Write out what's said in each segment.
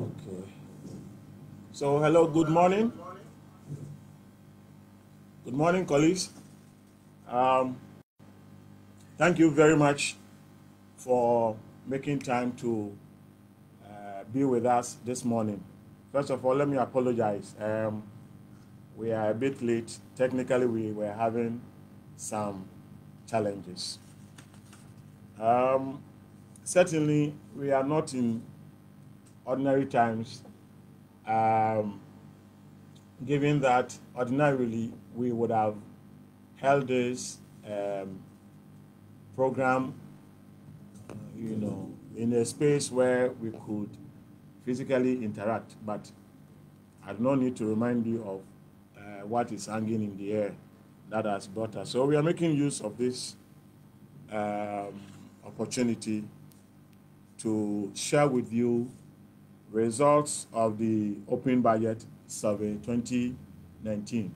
Okay. So, hello, good morning. Good morning, colleagues. Um, Thank you very much for making time to be with us this morning. First of all, let me apologize. We are a bit late. Technically, we were having some challenges. Certainly, we are not in ordinary times. Given that ordinarily we would have held this program, in a space where we could physically interact. But I do not need to remind you of what is hanging in the air that has brought us. So we are making use of this opportunity to share with you results of the Open Budget Survey 2019.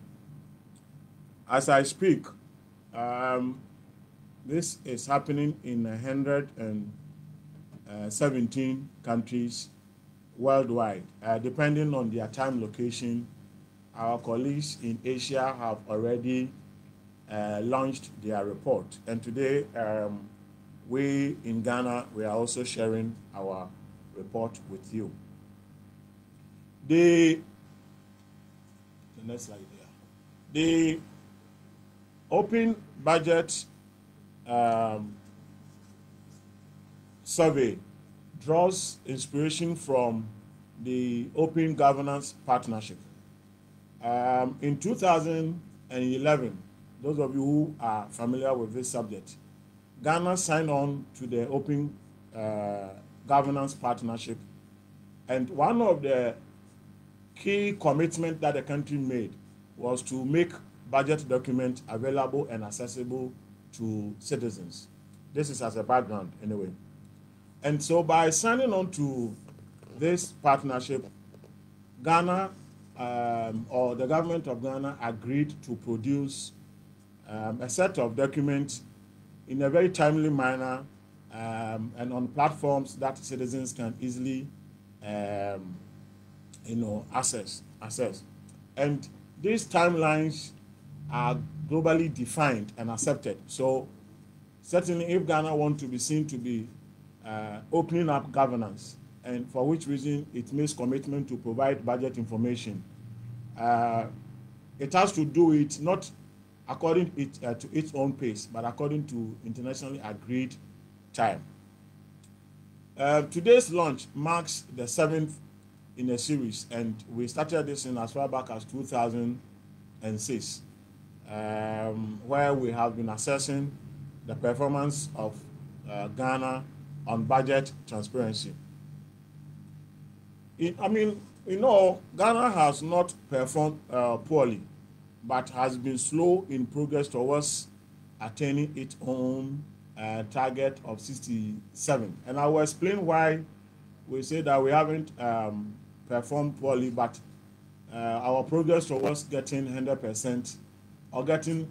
As I speak, this is happening in 117 countries worldwide. Depending on their time location, our colleagues in Asia have already launched their report. And today, we in Ghana, we are also sharing our report with you. The next slide there. The Open Budget Survey draws inspiration from the Open Governance Partnership. In 2011, those of you who are familiar with this subject, Ghana signed on to the Open Governance Partnership, and one of the key commitments that the country made was to make budget documents available and accessible to citizens. This is as a background anyway. And so by signing on to this partnership, Ghana, or the government of Ghana, agreed to produce a set of documents in a very timely manner and on platforms that citizens can easily access. And these timelines are globally defined and accepted. So certainly if Ghana wants to be seen to be opening up governance, and for which reason it makes commitment to provide budget information, it has to do it not according to its own pace, but according to internationally agreed time. Today's launch marks the 7th in a series, and we started this in as far back as 2006, where we have been assessing the performance of Ghana on budget transparency. Ghana has not performed poorly, but has been slow in progress towards attaining its own target of 67. And I will explain why we say that we haven't performed poorly, but our progress towards getting 100% or getting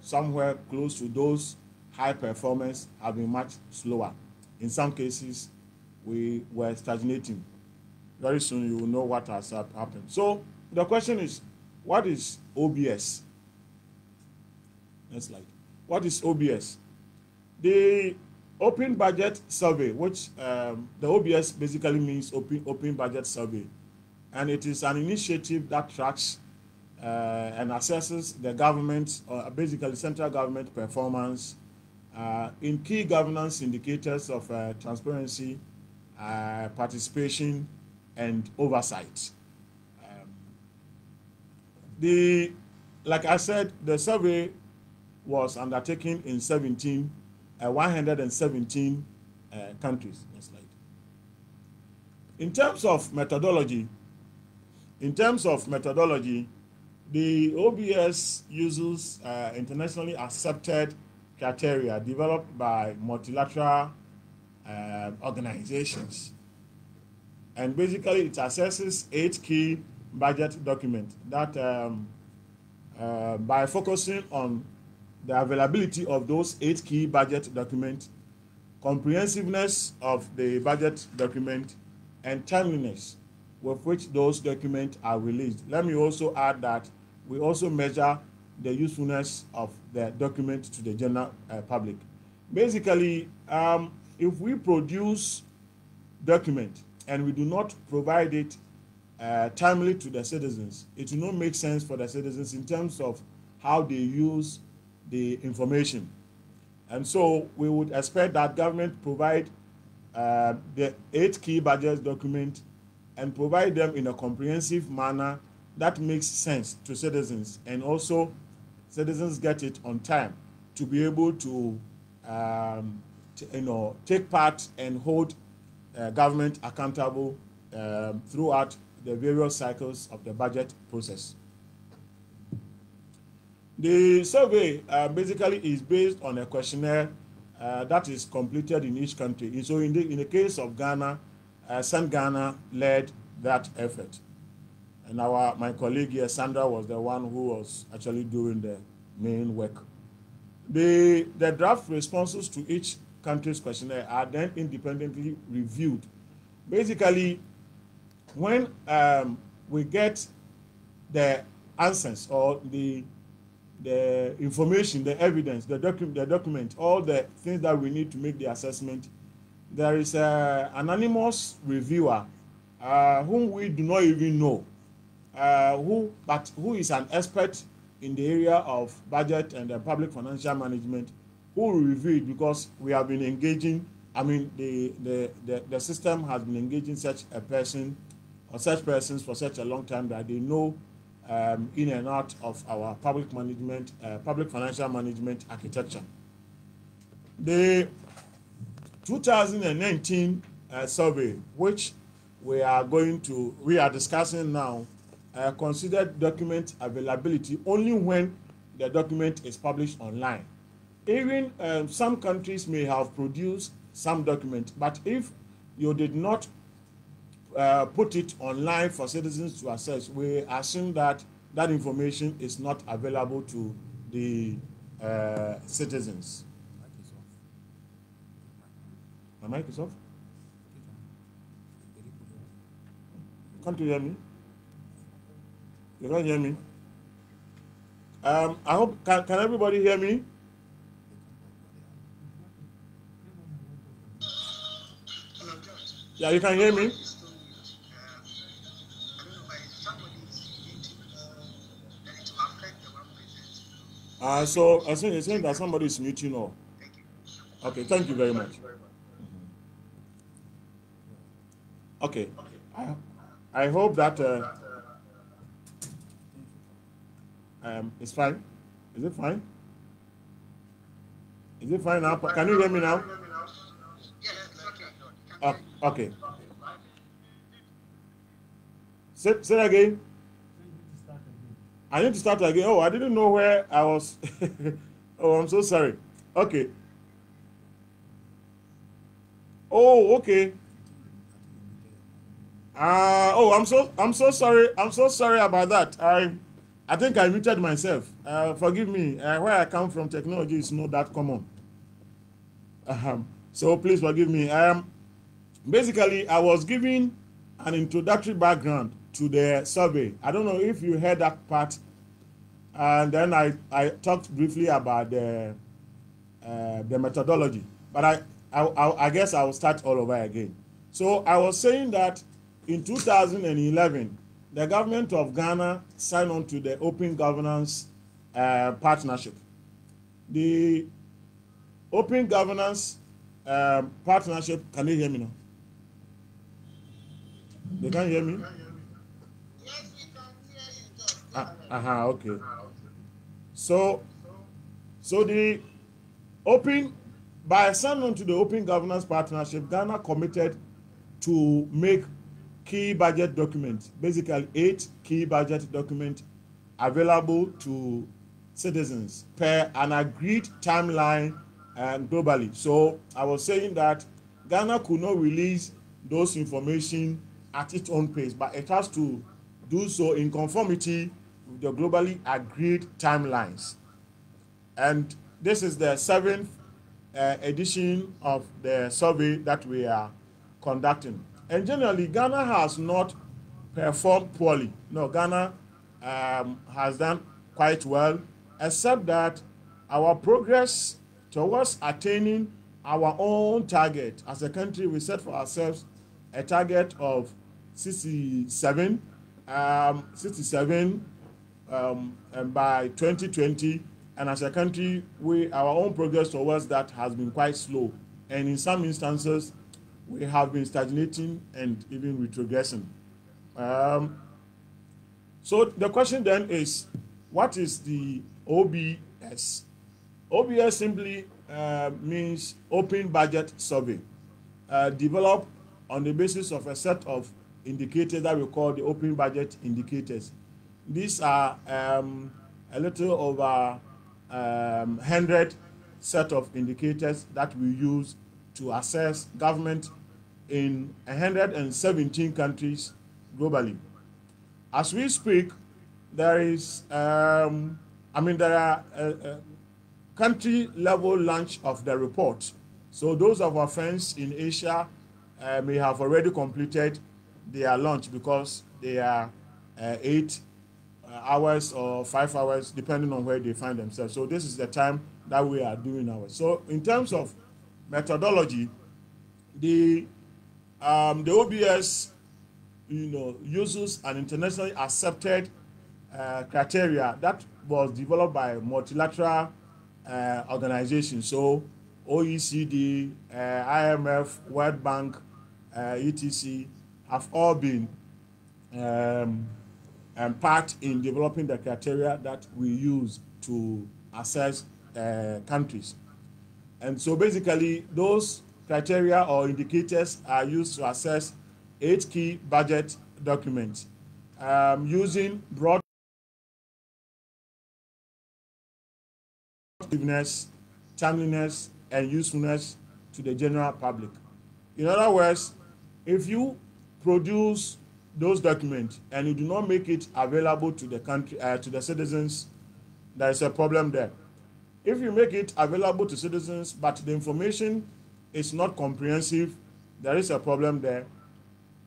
somewhere close to those high performers have been much slower. In some cases, we were stagnating. Very soon you will know what has happened. So the question is, what is OBS? Next slide. What is OBS? The Open Budget Survey, which the OBS basically means Open Budget Survey, and it is an initiative that tracks and assesses the government, or basically central government performance in key governance indicators of transparency, participation, and oversight. Like I said, the survey was undertaken in 117 countries. Next slide. In terms of methodology, the OBS uses internationally accepted criteria developed by multilateral organizations. And basically, it assesses 8 key budget documents that, by focusing on the availability of those 8 key budget documents, comprehensiveness of the budget document, and timeliness, with which those documents are released. Let me also add that we also measure the usefulness of the document to the general public. Basically, if we produce document and we do not provide it timely to the citizens, it will not make sense for the citizens in terms of how they use the information. And so we would expect that government provide the 8 key budget documents and provide them in a comprehensive manner that makes sense to citizens, and also citizens get it on time to be able to take part and hold government accountable throughout the various cycles of the budget process. The survey basically is based on a questionnaire that is completed in each country. And so in the case of Ghana, Sun Ghana led that effort. And my colleague here, Sandra, was the one who was actually doing the main work. The draft responses to each country's questionnaire are then independently reviewed. Basically, when we get the answers or the information, the evidence, the document, all the things that we need to make the assessment, there is an anonymous reviewer whom we do not even know, who is an expert in the area of budget and public financial management, who will review it, because we have been engaging, the system has been engaging such a person or such persons for such a long time that they know in and out of our public management, public financial management architecture. The 2019 survey, which we are discussing now, considered document availability only when the document is published online. Even some countries may have produced some document, but if you did not put it online for citizens to access, we assume that that information is not available to the citizens. My mic is off? Can't you hear me? You can't hear me? I hope, can everybody hear me? Yeah, you can hear me? So I think you're saying that somebody is muting or? Okay, thank you very much. Okay, I hope that it's fine. Is it fine? Is it fine now? Can you hear me now? Okay. Say that again. I need to start again. Oh, I didn't know where I was. Oh, I'm so sorry. Okay. Oh, okay. I'm so sorry. I'm so sorry about that. I think I muted myself. Forgive me. Where I come from, technology is not that common. So please forgive me. Basically, I was giving an introductory background to the survey. I don't know if you heard that part. And then I talked briefly about the methodology. But I guess I will start all over again. So I was saying that in 2011, the government of Ghana signed on to the Open Governance Partnership. The Open Governance Partnership, can you hear me now? They can't hear me? Yes, we can hear you. Okay. So the by signing on to the Open Governance Partnership, Ghana committed to make key budget documents, basically 8 key budget documents available to citizens per an agreed timeline globally. So I was saying that Ghana could not release those information at its own pace, but it has to do so in conformity with the globally agreed timelines. And this is the 7th edition of the survey that we are conducting. And generally, Ghana has not performed poorly. No, Ghana has done quite well, except that our progress towards attaining our own target as a country, we set for ourselves a target of 67, and by 2020, and as a country, our own progress towards that has been quite slow, and in some instances, we have been stagnating and even retrogressing. So the question then is, what is the OBS? OBS simply means Open Budget Survey, developed on the basis of a set of indicators that we call the Open Budget Indicators. These are a little over 100 set of indicators that we use to assess government in 117 countries globally. As we speak, there is, there are country level launch of the report. So those of our friends in Asia may have already completed their launch because they are 8 hours or 5 hours, depending on where they find themselves. So this is the time that we are doing ours. So in terms of methodology, the OBS, uses an internationally accepted criteria that was developed by multilateral organizations. So OECD, IMF, World Bank, etc. have all been part in developing the criteria that we use to assess countries. And so basically, those criteria or indicators are used to assess 8 key budget documents using broad effectiveness, timeliness, and usefulness to the general public. In other words, if you produce those documents and you do not make it available to the country, to the citizens, there is a problem there. If you make it available to citizens, but the information is not comprehensive, there is a problem there.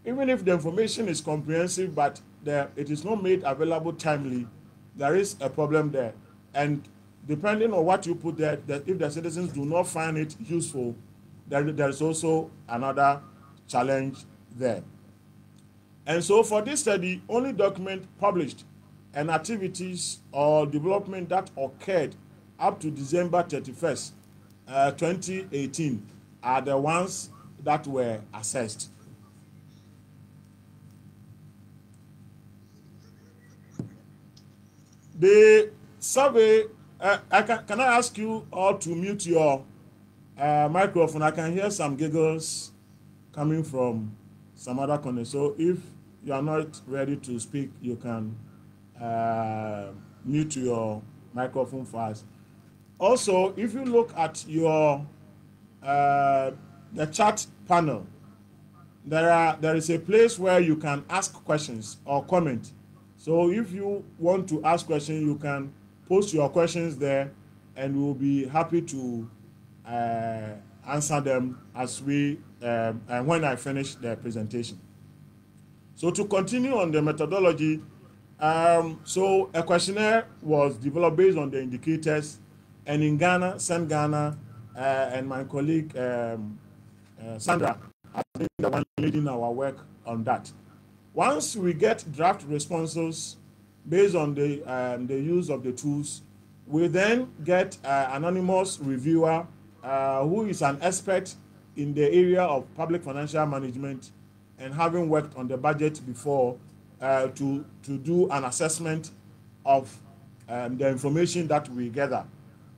Even if the information is comprehensive, but it is not made available timely, there is a problem there. And depending on what you put there, that if the citizens do not find it useful, there is also another challenge there. And so for this study, only document published and activities or development that occurred up to December 31st, 2018 are the ones that were assessed. The survey, can I ask you all to mute your microphone? I can hear some giggles coming from some other corner. So if you are not ready to speak, you can mute your microphone first. Also, if you look at your the chat panel, there is a place where you can ask questions or comment. So if you want to ask questions, you can post your questions there, and we'll be happy to answer them as and when I finish the presentation. So to continue on the methodology, so a questionnaire was developed based on the indicators, and in Ghana, Ghana, and my colleague Sandra has been the one leading our work on that. Once we get draft responses based on the use of the tools, we then get an anonymous reviewer who is an expert in the area of public financial management and having worked on the budget before to do an assessment of the information that we gather.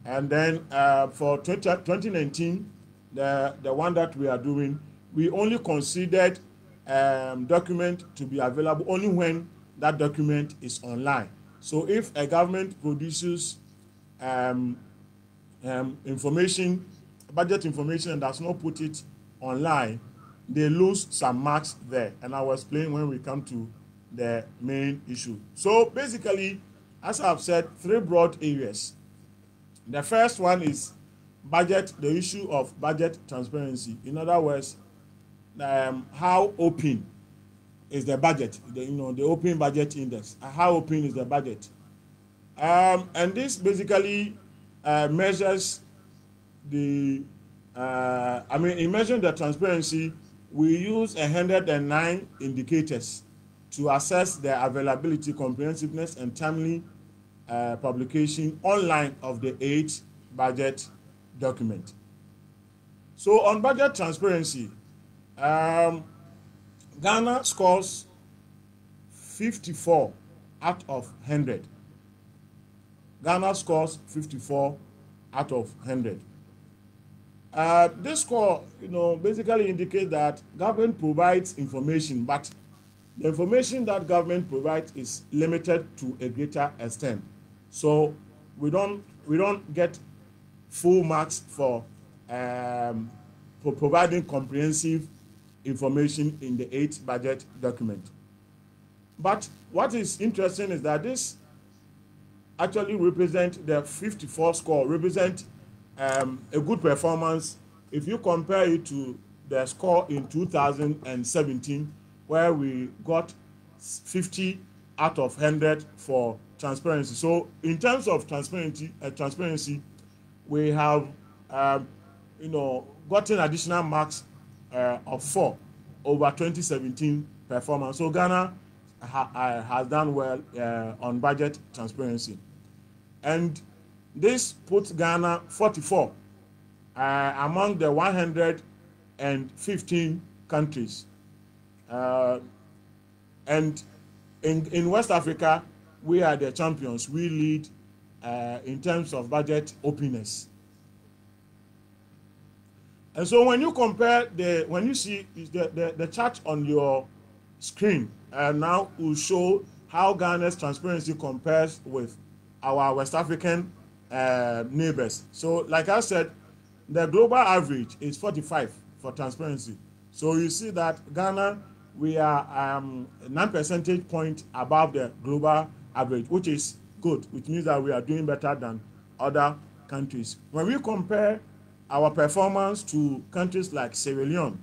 And then for 2019, the one that we are doing, we only considered document to be available only when that document is online. So if a government produces information, budget information, and does not put it online, they lose some marks there. And I will explain when we come to the main issue. So basically, as I've said, 3 broad areas. The first one is budget, the issue of budget transparency. In other words, how open is the budget, the open budget index. How open is the budget? And this basically measures the, in measuring the transparency, we use 109 indicators to assess the availability, comprehensiveness, and timely publication online of the 8th budget document. So on budget transparency, Ghana scores 54 out of 100. Ghana scores 54 out of 100. This score, basically indicates that government provides information, but the information that government provides is limited to a greater extent. So we don't get full marks for providing comprehensive information in the 8th budget document. But what is interesting is that this actually represent the 54 score, represent a good performance if you compare it to the score in 2017, where we got 50 out of 100 for transparency. So in terms of transparency, we have gotten additional marks of 4 over 2017 performance. So Ghana has done well on budget transparency, and this puts Ghana 44 among the 115 countries. And in West Africa, we are the champions. We lead in terms of budget openness. And so when you compare when you see the chart on your screen, now will show how Ghana's transparency compares with our West African neighbors. So like I said, the global average is 45 for transparency. So you see that Ghana, we are 9 percentage points above the global average, which is good, which means that we are doing better than other countries. When we compare our performance to countries like Sierra Leone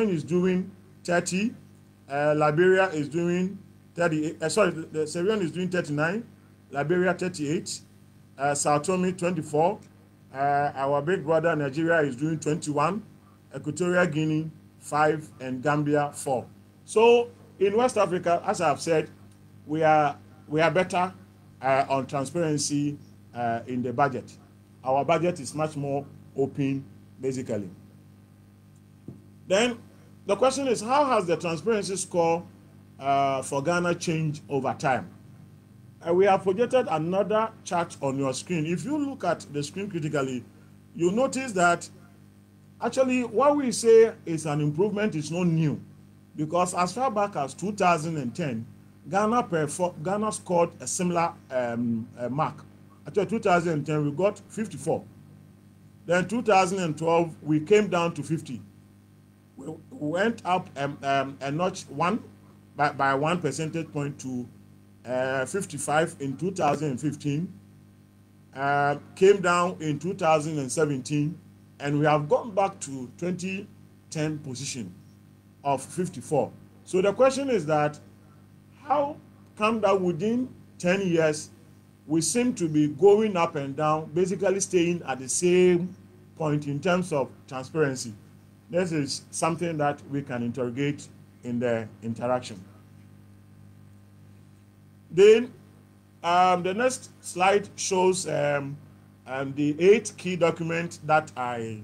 is doing 30, Liberia is doing 38, Sierra Leone is doing 39, Liberia 38, Sao Tome 24, our big brother Nigeria is doing 21, Equatorial Guinea 5, and Gambia 4. So in West Africa, as I have said, we are better on transparency in the budget. Our budget is much more open, basically. Then the question is, how has the transparency score for Ghana changed over time? We have projected another chart on your screen. If you look at the screen critically, you notice that actually what we say is an improvement is not new, because as far back as 2010, Ghana scored a similar mark. Actually, 2010 we got 54. Then 2012 we came down to 50. We went up a notch by 1 percentage point to 55 in 2015, came down in 2017, and we have gone back to 2010 position of 54. So the question is that how come that within 10 years we seem to be going up and down, basically staying at the same point in terms of transparency? This is something that we can interrogate in the interaction. Then the next slide shows the 8 key documents that I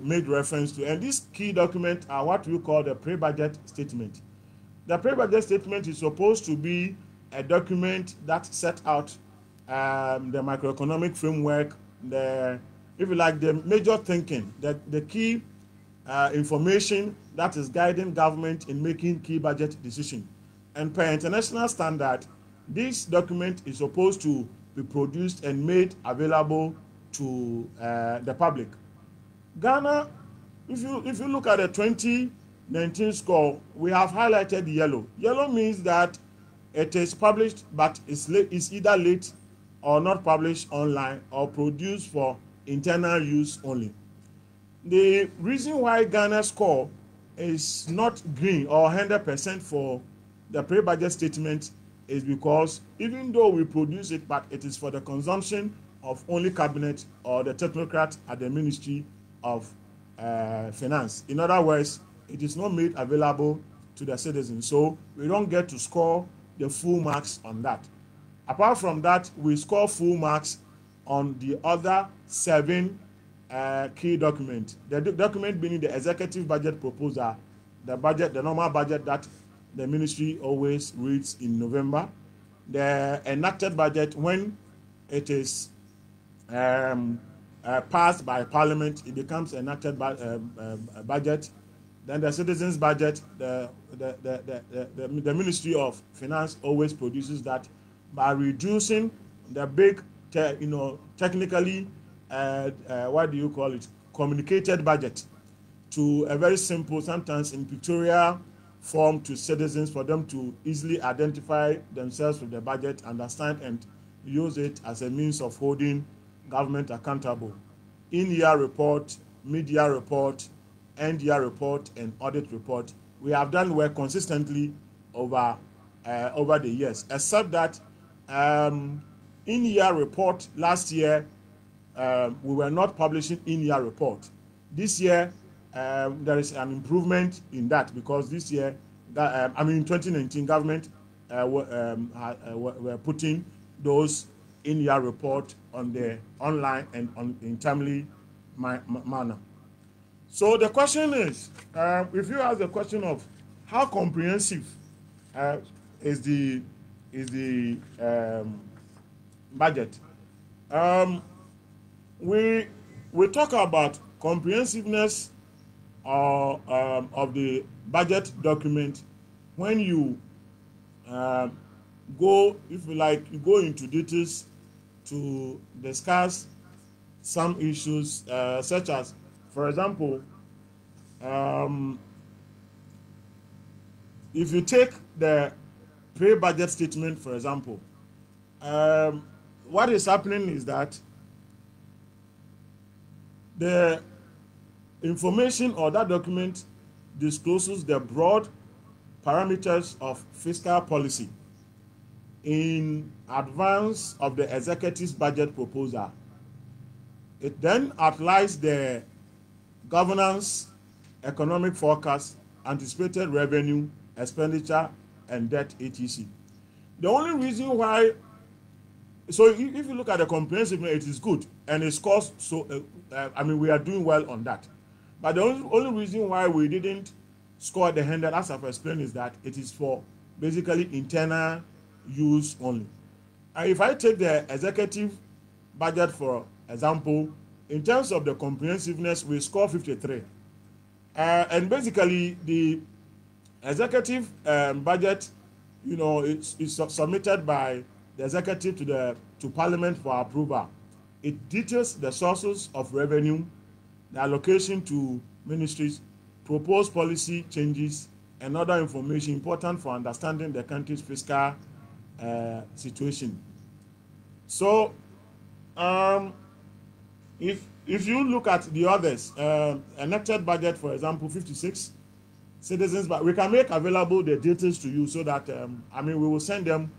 made reference to, and these key documents are what we call the pre-budget statement. The pre-budget statement is supposed to be a document that sets out the macroeconomic framework, if you like, the major thinking, the key information that is guiding government in making key budget decisions. And per international standard, this document is supposed to be produced and made available to the public. Ghana, if you look at the 2019 score, we have highlighted yellow. Yellow means that it is published, but it's either late or not published online or produced for internal use only. The reason why Ghana score is not green or 100% for the pre-budget statement is because even though we produce it, but it is for the consumption of only cabinet or the technocrat at the Ministry of Finance. In other words, it is not made available to the citizens, so we don't get to score the full marks on that. Apart from that, we score full marks on the other 7 key documents. The document being the executive budget proposal, the normal budget that the ministry always reads in November, the enacted budget when it is passed by Parliament, it becomes enacted budget. Then the citizens' budget, the Ministry of Finance always produces that by reducing the big, technically, what do you call it, communicated budget to a very simple, sometimes in pictorial form to citizens for them to easily identify themselves with the budget, understand, and use it as a means of holding government accountable. In-year report, mid-year report, end-year report, and audit report. We have done work consistently over the years, except that in-year report last year, we were not publishing in-year report. This year, there is an improvement in that because this year, in 2019, government were putting those in-year report on the online and in timely manner. So the question is, if you ask the question of how comprehensive is the budget, we talk about comprehensiveness of the budget document when you go, if you like, you go into details to discuss some issues such as, for example, if you take the pre-budget statement, for example, what is happening is that the information or that document discloses the broad parameters of fiscal policy in advance of the executive's budget proposal. It then outlines the governance, economic forecast, anticipated revenue, expenditure, and debt, etc. The only reason why, so if you look at the comprehensiveness, it is good and it scores. So we are doing well on that. But the only reason why we didn't score the 100, as I've explained, is that it is for basically internal use only. And if I take the executive budget, for example, in terms of the comprehensiveness, we score 53. And basically, the executive budget, it's submitted by the executive to Parliament for approval. It details the sources of revenue, the allocation to ministries, proposed policy changes, and other information important for understanding the country's fiscal situation. So, if you look at the others, enacted budget, for example, 56, citizens, but we can make available the details to you so that, we will send them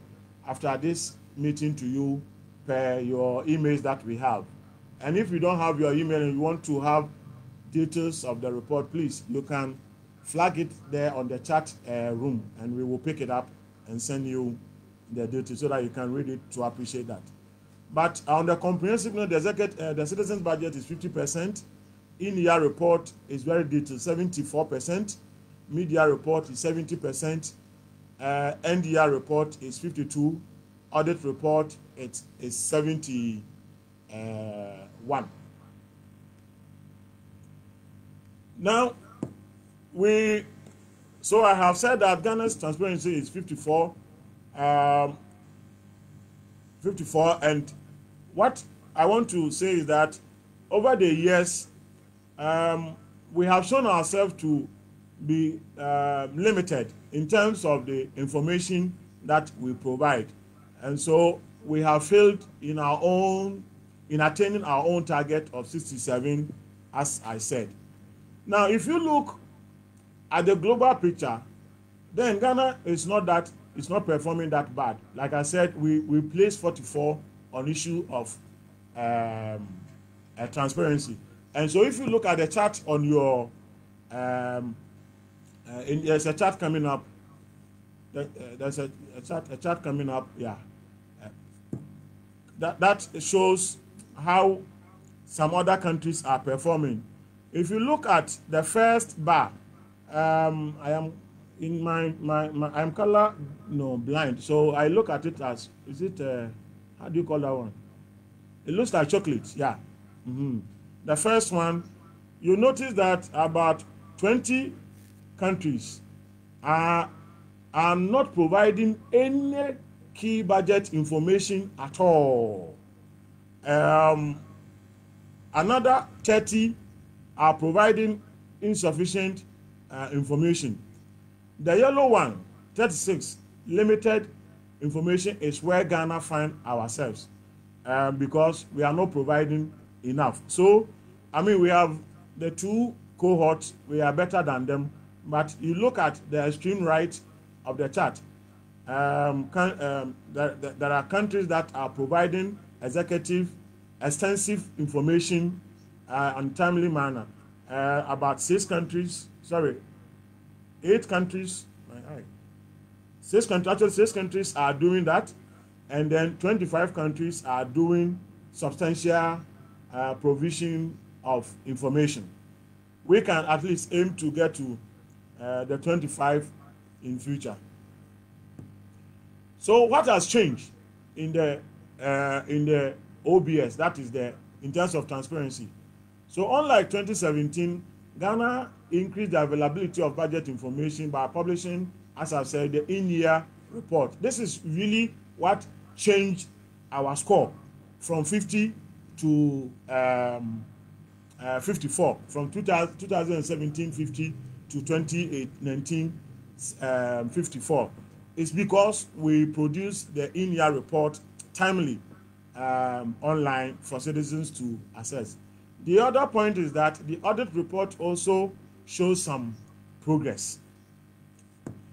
after this meeting to you per your emails that we have. And if you don't have your email and you want to have details of the report, please, you can flag it there on the chat room, and we will pick it up and send you the details so that you can read it to appreciate that. But on the comprehensiveness, the citizens' budget is 50%. In-year report is very detailed, 74%. Mid-year report is 70%. End-year report is 52%. Audit report is 71%. Now, so I have said that Ghana's transparency is 54, and what I want to say is that over the years, we have shown ourselves to be limited in terms of the information that we provide, and so we have failed in attaining our own target of 67, as I said. Now, if you look at the global picture, then Ghana is not performing that bad. Like I said, we placed 44 on issue of transparency. And so if you look at the chart on your there's a chart coming up. There's a chart coming up. Yeah, that shows how some other countries are performing. If you look at the first bar, I am in my I'm color blind, so I look at it as, is it how do you call that one? It looks like chocolate. Yeah. The first one, you notice that about 20 countries are not providing any key budget information at all. Another 30 are providing insufficient information. The yellow one, 36, limited information, is where Ghana find ourselves because we are not providing enough. So, I mean, we have the two cohorts, we are better than them, but you look at the extreme right of the chart, there are countries that are providing extensive information in timely manner. About 8 countries, 6 countries, actually 6 countries are doing that, and then 25 countries are doing substantial provision of information. We can at least aim to get to the 25 in future. So what has changed in the OBS, that is in terms of transparency? So unlike 2017, Ghana increased the availability of budget information by publishing, as I said, the in-year report. This is really what changed our score from 50 to 54, from 2017 50 to 2019 54. It's because we produce the in-year report timely online for citizens to access. The other point is that the audit report also shows some progress.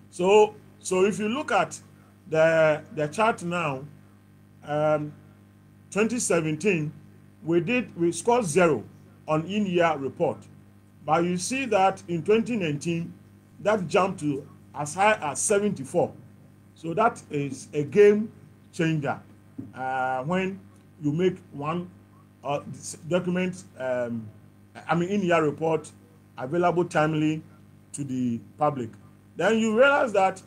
So if you look at the chart now, 2017, we scored 0 on in-year report, but you see that in 2019 that jumped to as high as 74. So that is a game changer when you make one document, in-year report available timely to the public. Then you realize that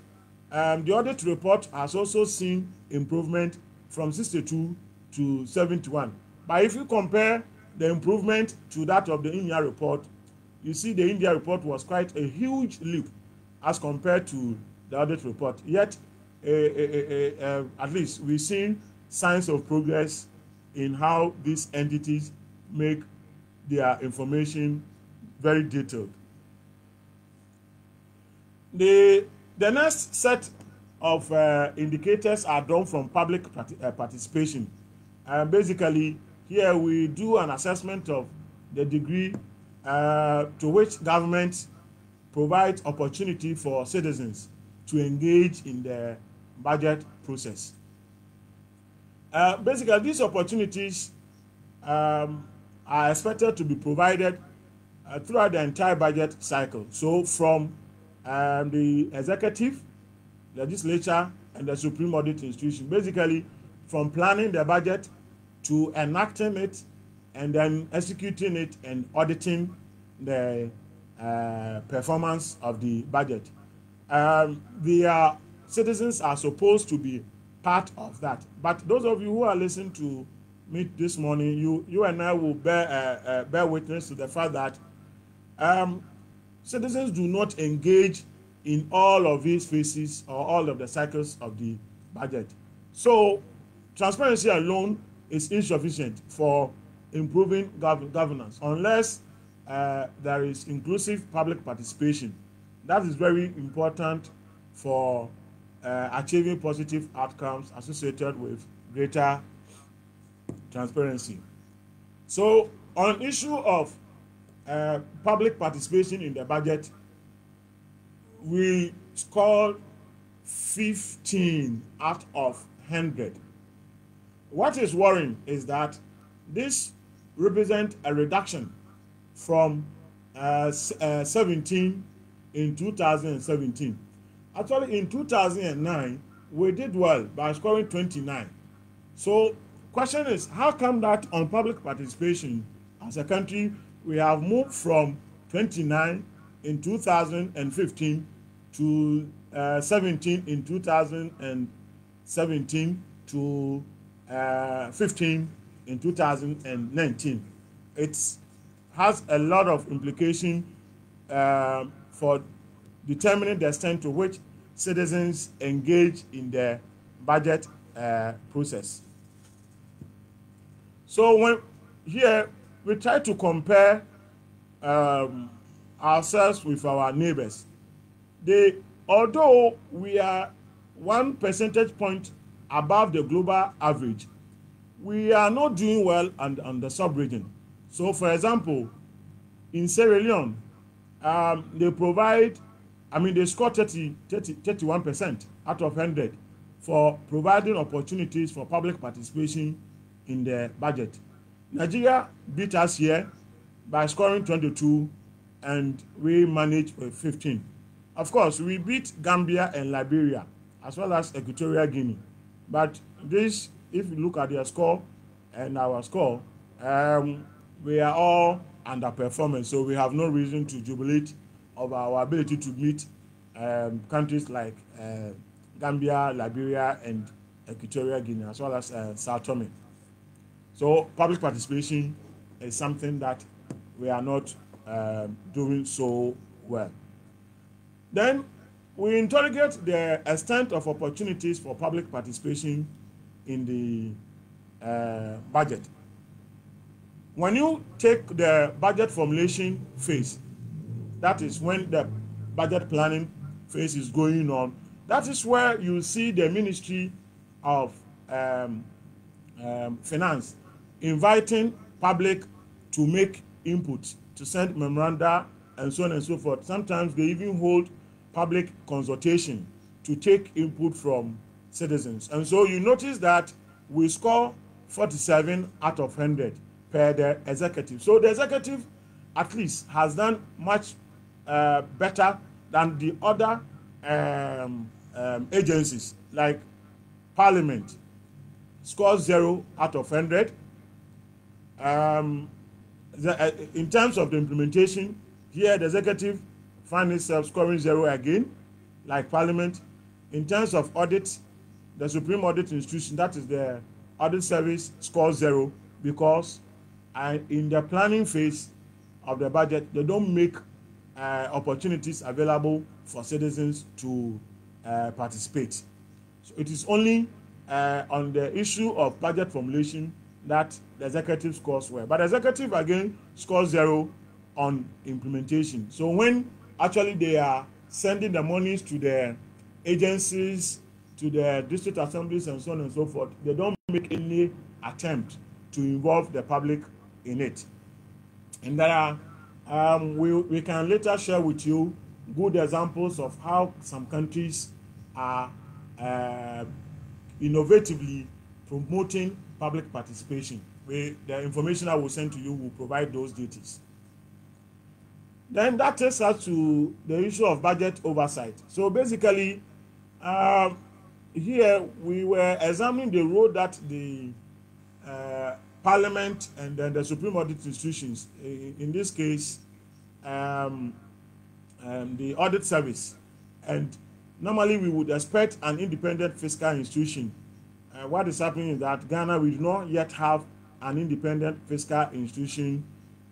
the audit report has also seen improvement from 62 to 71. But if you compare the improvement to that of the in-year report, you see the in-year report was quite a huge leap as compared to the audit report. Yet, at least we've seen signs of progress in how these entities make their information very detailed. The next set of indicators are drawn from public participation. Basically, here we do an assessment of the degree to which government provides opportunity for citizens to engage in the budget process. Basically, these opportunities are expected to be provided throughout the entire budget cycle. So from the executive, legislature, and the Supreme Audit Institution, basically from planning the budget to enacting it and then executing it and auditing the performance of the budget. The citizens are supposed to be part of that. But those of you who are listening to me this morning, you and I will bear witness to the fact that citizens do not engage in all of these phases or all of the cycles of the budget. So transparency alone is insufficient for improving governance unless there is inclusive public participation. That is very important for achieving positive outcomes associated with greater transparency. So on issue of public participation in the budget, we scored 15 out of 100. What is worrying is that this represents a reduction from 17 in 2017. Actually, in 2009, we did well by scoring 29. So, question is, how come that on public participation as a country, we have moved from 29 in 2015 to 17 in 2017 to 15 in 2019. It has a lot of implication for determining the extent to which citizens engage in the budget process. So when here we try to compare ourselves with our neighbors. Although we are 1 percentage point above the global average, we are not doing well on the sub-region. So, for example, in Sierra Leone, they score 31% out of 100 for providing opportunities for public participation in the budget. Nigeria beat us here by scoring 22, and we managed with 15. Of course, we beat Gambia and Liberia, as well as Equatorial Guinea. But this, if you look at their score and our score, we are all underperforming. So we have no reason to jubilate of our ability to meet countries like Gambia, Liberia, and Equatorial Guinea, as well as Sao Tome. So public participation is something that we are not doing so well. Then we interrogate the extent of opportunities for public participation in the budget. When you take the budget formulation phase, that is when the budget planning phase is going on, that is where you see the Ministry of Finance inviting public to make input, to send memoranda, and so on and so forth. Sometimes they even hold public consultation to take input from citizens. And so you notice that we score 47 out of 100 per the executive. So the executive at least has done much better than the other agencies, like Parliament scores 0 out of 100. In terms of the implementation, here the executive finds itself scoring 0 again, like Parliament. In terms of audit, the Supreme Audit Institution, that is the audit service, scores 0 because in the planning phase of the budget, they don't make opportunities available for citizens to participate. So it is only on the issue of budget formulation that the executive scores well. But the executive again scores 0 on implementation. So when actually they are sending the monies to the agencies, to the district assemblies, and so on and so forth, they don't make any attempt to involve the public in it. And there are, we can later share with you good examples of how some countries are innovatively promoting public participation. The information I will send to you will provide those details. Then that takes us to the issue of budget oversight. So basically, here we were examining the role that the Parliament and then the Supreme Audit Institutions, in this case, the Audit Service, and normally we would expect an independent fiscal institution. What is happening is that Ghana, we do not yet have an independent fiscal institution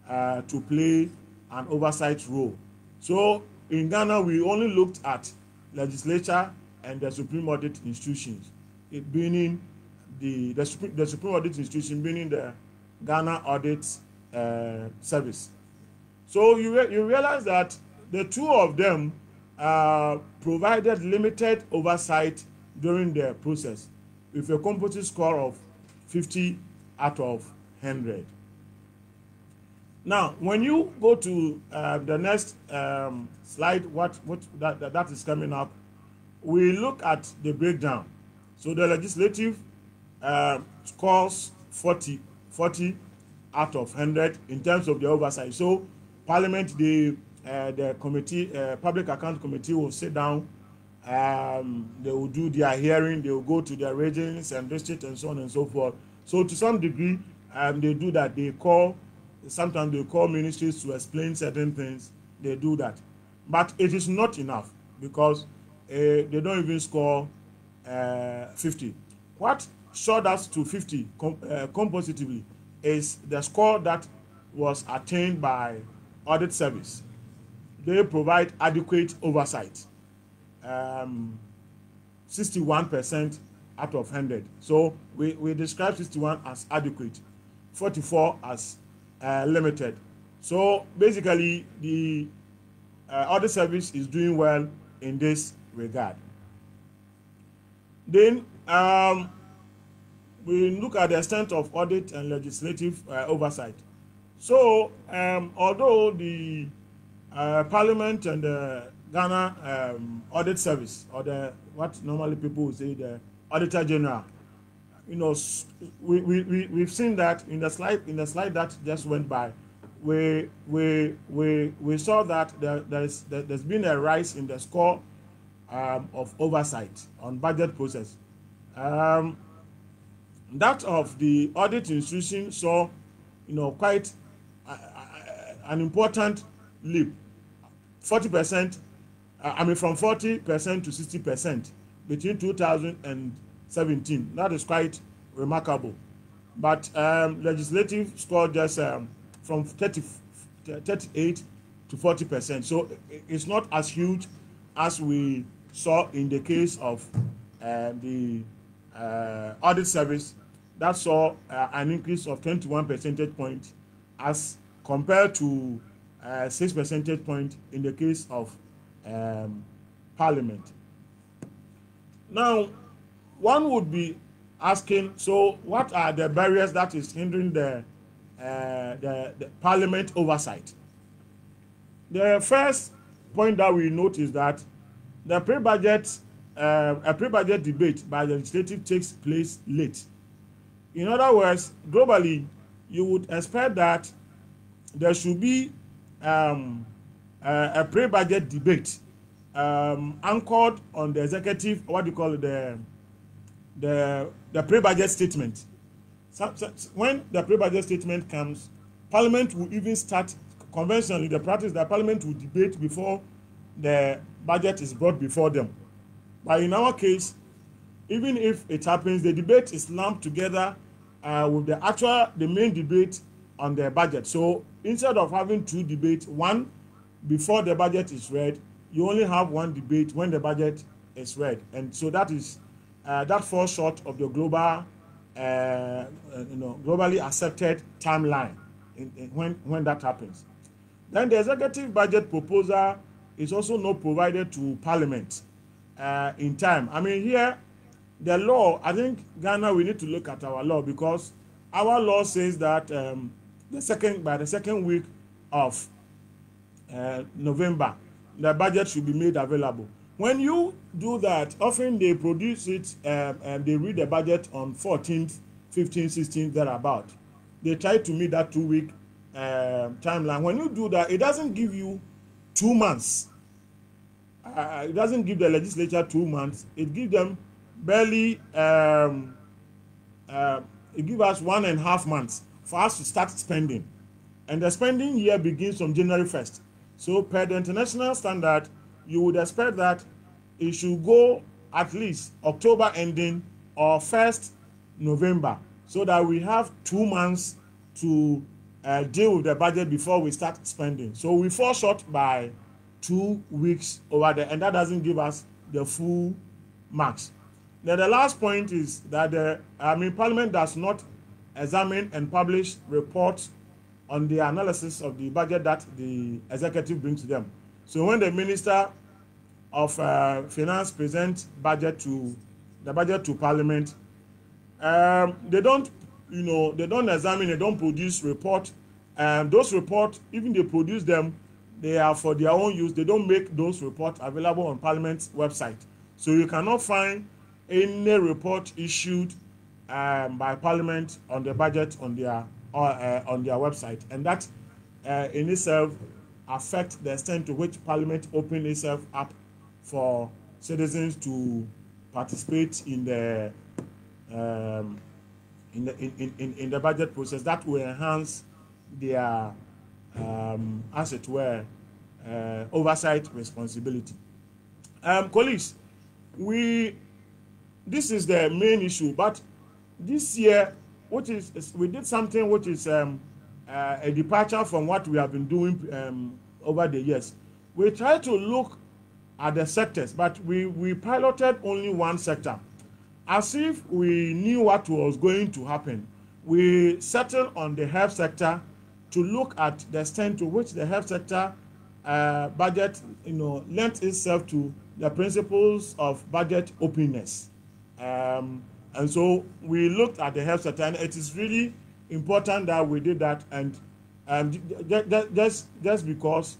to play an oversight role. So in Ghana, we only looked at legislature and the Supreme Audit Institutions, it being the Supreme Audit Institution being the Ghana Audit Service. So you realize that the two of them provided limited oversight during the process with a composite score of 50 out of 100. Now, when you go to the next slide, that is coming up, we look at the breakdown. So the legislative scores 40 out of 100 in terms of the oversight. So Parliament, the committee, Public Account Committee will sit down, they will do their hearing, they will go to their regions and districts and so on and so forth. So to some degree, they do that. Sometimes they call ministries to explain certain things. They do that. But it is not enough because they don't even score 50. What showed us to 50 compositively is the score that was attained by audit service. They provide adequate oversight. 61% out of 100. So we describe 61 as adequate, 44 as limited. So basically, the audit service is doing well in this regard. Then we look at the extent of audit and legislative oversight. So although the Parliament and the Ghana Audit Service, or what normally people would say the Auditor General, we've seen that in the slide that just went by. We saw that there's been a rise in the score of oversight on budget process. That of the audit institution saw quite an important leap, 40%. From 40% to 60% between 2017. That is quite remarkable. But legislative score just from 38 to 40%. So it's not as huge as we saw in the case of the audit service that saw an increase of 21 percentage points as compared to 6 percentage points in the case of Parliament. Now, one would be asking, so what are the barriers that is hindering the Parliament oversight? The first point that we note is that the a pre-budget debate by the legislative takes place late. In other words, globally, you would expect that there should be a pre-budget debate anchored on the executive, what do you call it, the pre-budget statement. So when the pre-budget statement comes, Parliament will even start, conventionally, the practice that Parliament will debate before the budget is brought before them. But in our case, even if it happens, the debate is lumped together with the main debate on the budget. So instead of having two debates, one before the budget is read, you only have one debate when the budget is read, and so that is that falls short of the global, globally accepted timeline when that happens. Then the executive budget proposal is also not provided to Parliament in time. Here the law, I think Ghana, we need to look at our law, because our law says that by the second week of November, the budget should be made available. When you do that, often they produce it and they read the budget on 14th, 15th, 16th, thereabout. They try to meet that 2-week timeline. When you do that, it doesn't give you 2 months. It doesn't give the legislature 2 months. It gives them barely, it gives us 1.5 months for us to start spending. And the spending year begins from January 1st. So per the international standard, you would expect that it should go at least October ending or 1st November, so that we have 2 months to deal with the budget before we start spending. So we fall short by 2 weeks over there, and that doesn't give us the full marks. Then the last point is that Parliament does not examine and publish reports on the analysis of the budget that the executive brings to them. So when the Minister of Finance presents the budget to Parliament, they don't examine, they don't produce report And those reports, even they produce them, they are for their own use. They don't make those reports available on Parliament's website. So you cannot find any report issued by Parliament on the budget on their website, and that in itself affects the extent to which Parliament opened itself up for citizens to participate in the in the budget process. That will enhance their as it were oversight responsibility. Colleagues, this is the main issue, but this year, we did something which is a departure from what we have been doing over the years. We tried to look at the sectors, but we piloted only one sector. As if we knew what was going to happen, we settled on the health sector to look at the extent to which the health sector budget, lent itself to the principles of budget openness. And so we looked at the health sector, and it is really important that we did that. And just because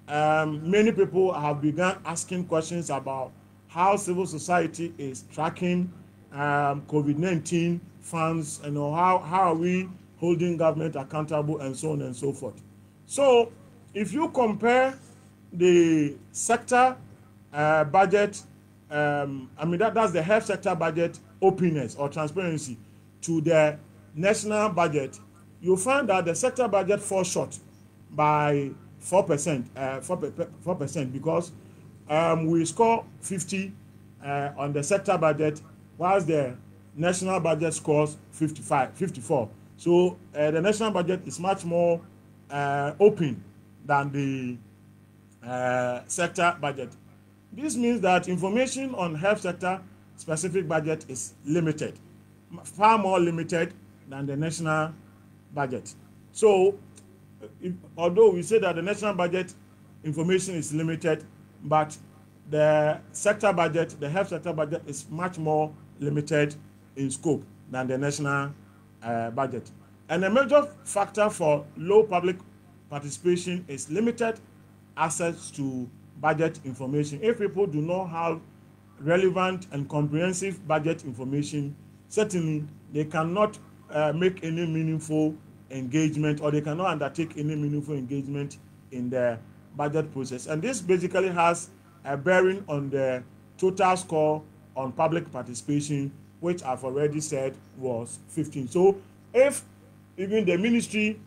many people have begun asking questions about how civil society is tracking COVID-19 funds, how are we holding government accountable, and so on and so forth. So if you compare the sector budget, that's the health sector budget openness or transparency to the national budget, you find that the sector budget falls short by 4%, 4% because we score 50 on the sector budget, whilst the national budget scores 54. So the national budget is much more open than the sector budget. This means that information on health sector specific budget is limited, far more limited than the national budget. So although we say that the national budget information is limited, but the sector budget, the health sector budget, is much more limited in scope than the national budget. And a major factor for low public participation is limited access to budget information. If people do not have relevant and comprehensive budget information, certainly they cannot make any meaningful engagement, or they cannot undertake any meaningful engagement in the budget process. And this basically has a bearing on the total score on public participation, which I've already said was 15. So if even the ministries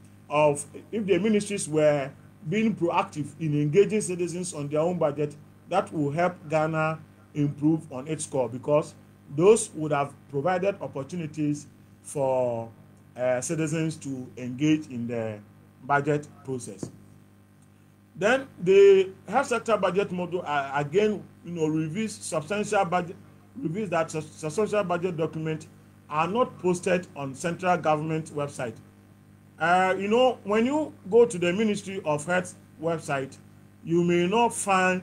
were being proactive in engaging citizens on their own budget, that will help Ghana improve on its score, because those would have provided opportunities for citizens to engage in the budget process. Then the health sector budget model again, reveals that substantial budget documents are not posted on central government website. When you go to the Ministry of Health website, you may not find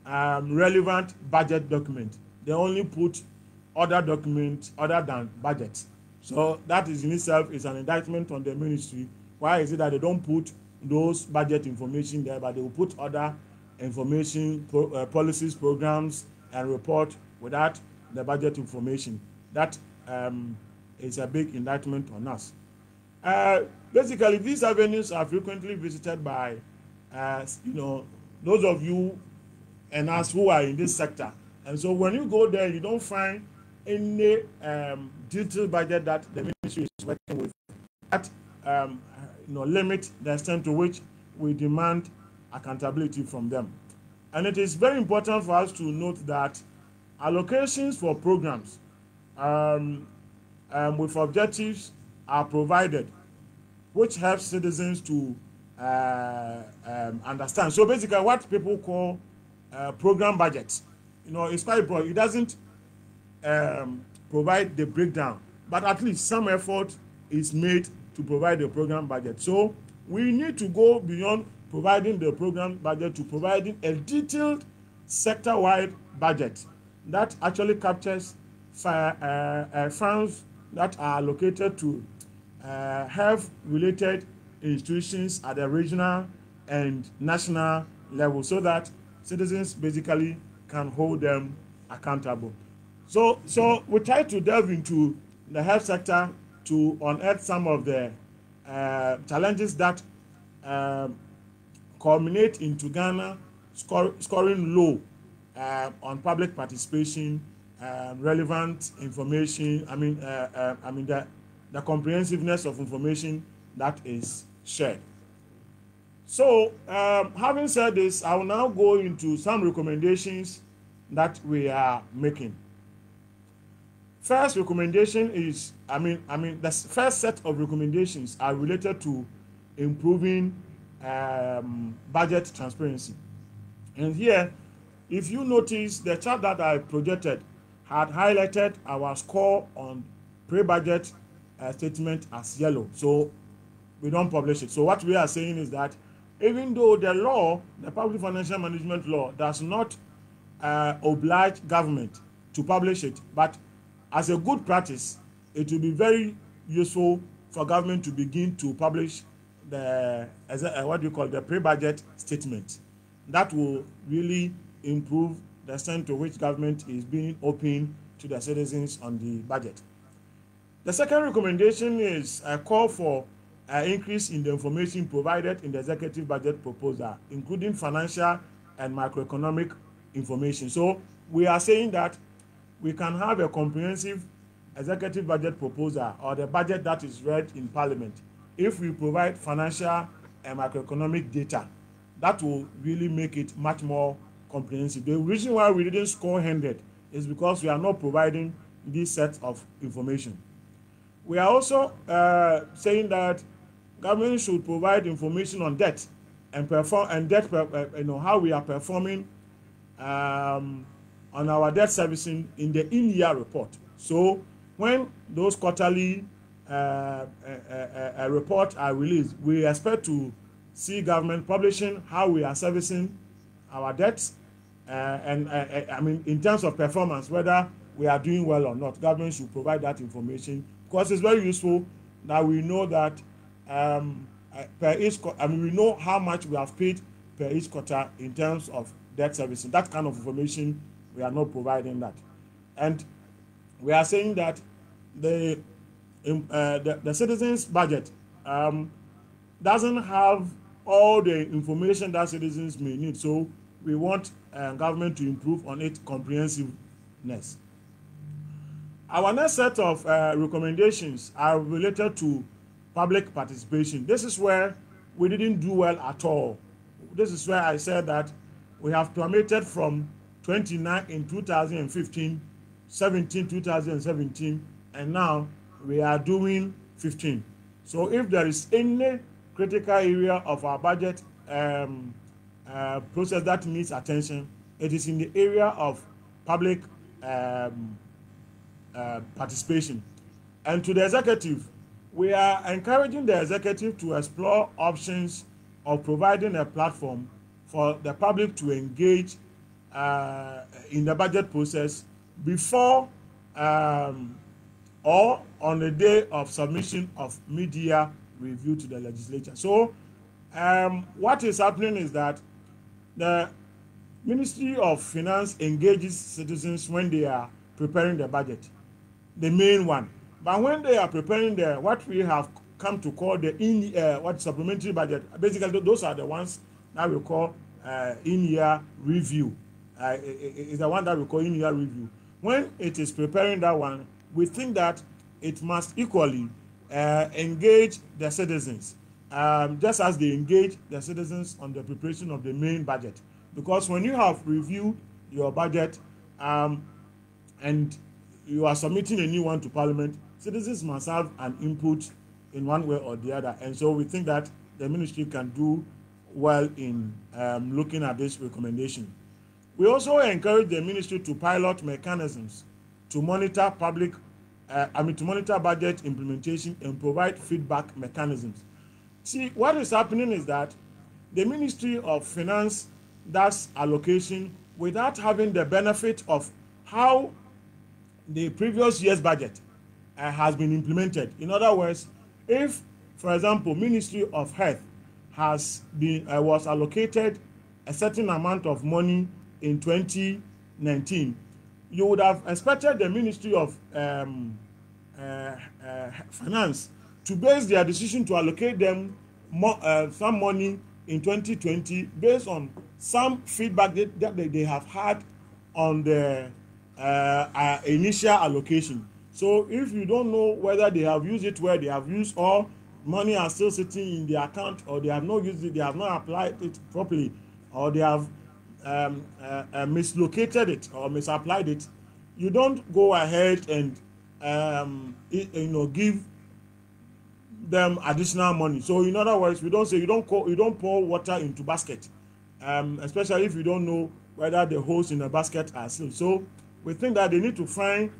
relevant budget document. They only put other documents other than budget. So that is in itself is an indictment on the ministry. Why is it that they don't put those budget information there, but they will put other information, policies, programs, and report without the budget information? That is a big indictment on us. Basically, these avenues are frequently visited by, those of you and us who are in this sector. And so when you go there, you don't find any detailed budget that the ministry is working with that limit the extent to which we demand accountability from them. And it is very important for us to note that allocations for programs with objectives are provided, which helps citizens to understand. So basically, what people call program budget, it's quite broad. It doesn't provide the breakdown, but at least some effort is made to provide the program budget. So we need to go beyond providing the program budget to providing a detailed sector-wide budget that actually captures funds that are allocated to health-related institutions at the regional and national level so that citizens basically can hold them accountable. So we try to delve into the health sector to unearth some of the challenges that culminate into Ghana scoring low on public participation, relevant information. The comprehensiveness of information that is shared. So, having said this, I will now go into some recommendations that we are making. First recommendation is, the first set of recommendations are related to improving budget transparency. And here, if you notice, the chart that I projected had highlighted our score on pre-budget statement as yellow. So we don't publish it. So what we are saying is that even though the law, the Public Financial Management Law, does not oblige government to publish it, but as a good practice, it will be very useful for government to begin to publish the the pre-budget statement. That will really improve the extent to which government is being open to the citizens on the budget. The second recommendation is a call for an increase in the information provided in the executive budget proposal, including financial and macroeconomic information. So we are saying that we can have a comprehensive executive budget proposal or the budget that is read in Parliament if we provide financial and macroeconomic data. That will really make it much more comprehensive. The reason why we didn't score 100 is because we are not providing this set of information. We are also saying that government should provide information on debt and how we are performing on our debt servicing in the in-year report. So when those quarterly reports are released, we expect to see government publishing how we are servicing our debts in terms of performance, whether we are doing well or not. Government should provide that information because it's very useful that we know that we know how much we have paid per each quarter in terms of debt servicing. That kind of information, we are not providing that. And we are saying that the citizens' budget doesn't have all the information that citizens may need. So we want government to improve on its comprehensiveness. Our next set of recommendations are related to public participation. This is where we didn't do well at all. This is where I said that we have plummeted from 29 in 2015, 17, 2017, and now we are doing 15. So if there is any critical area of our budget process that needs attention, it is in the area of public participation. And to the executive, we are encouraging the executive to explore options of providing a platform for the public to engage in the budget process before or on the day of submission of mid-year review to the legislature. So what is happening is that the Ministry of Finance engages citizens when they are preparing the budget, the main one. But when they are preparing what we have come to call the supplementary budget, basically those are the ones that we call in-year review. Is the one that we call in-year review. When it is preparing that one, we think that it must equally engage the citizens, just as they engage the citizens on the preparation of the main budget. Because when you have reviewed your budget and you are submitting a new one to Parliament, citizens must have an input in one way or the other. And so we think that the ministry can do well in looking at this recommendation. We also encourage the ministry to pilot mechanisms to monitor budget implementation and provide feedback mechanisms. See, what is happening is that the Ministry of Finance does allocation without having the benefit of how the previous year's budget has been implemented. In other words, if for example, Ministry of Health has been was allocated a certain amount of money in 2019, you would have expected the Ministry of Finance to base their decision to allocate them some money in 2020 based on some feedback that they have had on the initial allocation. So if you don't know whether they have used it where they have used, or money are still sitting in their account, or they have not used it, they have not applied it properly, or they have mislocated it or misapplied it, you don't go ahead and give them additional money. So in other words, we don't say you don't pour water into basket, especially if you don't know whether the holes in the basket are sealed. So we think that they need to find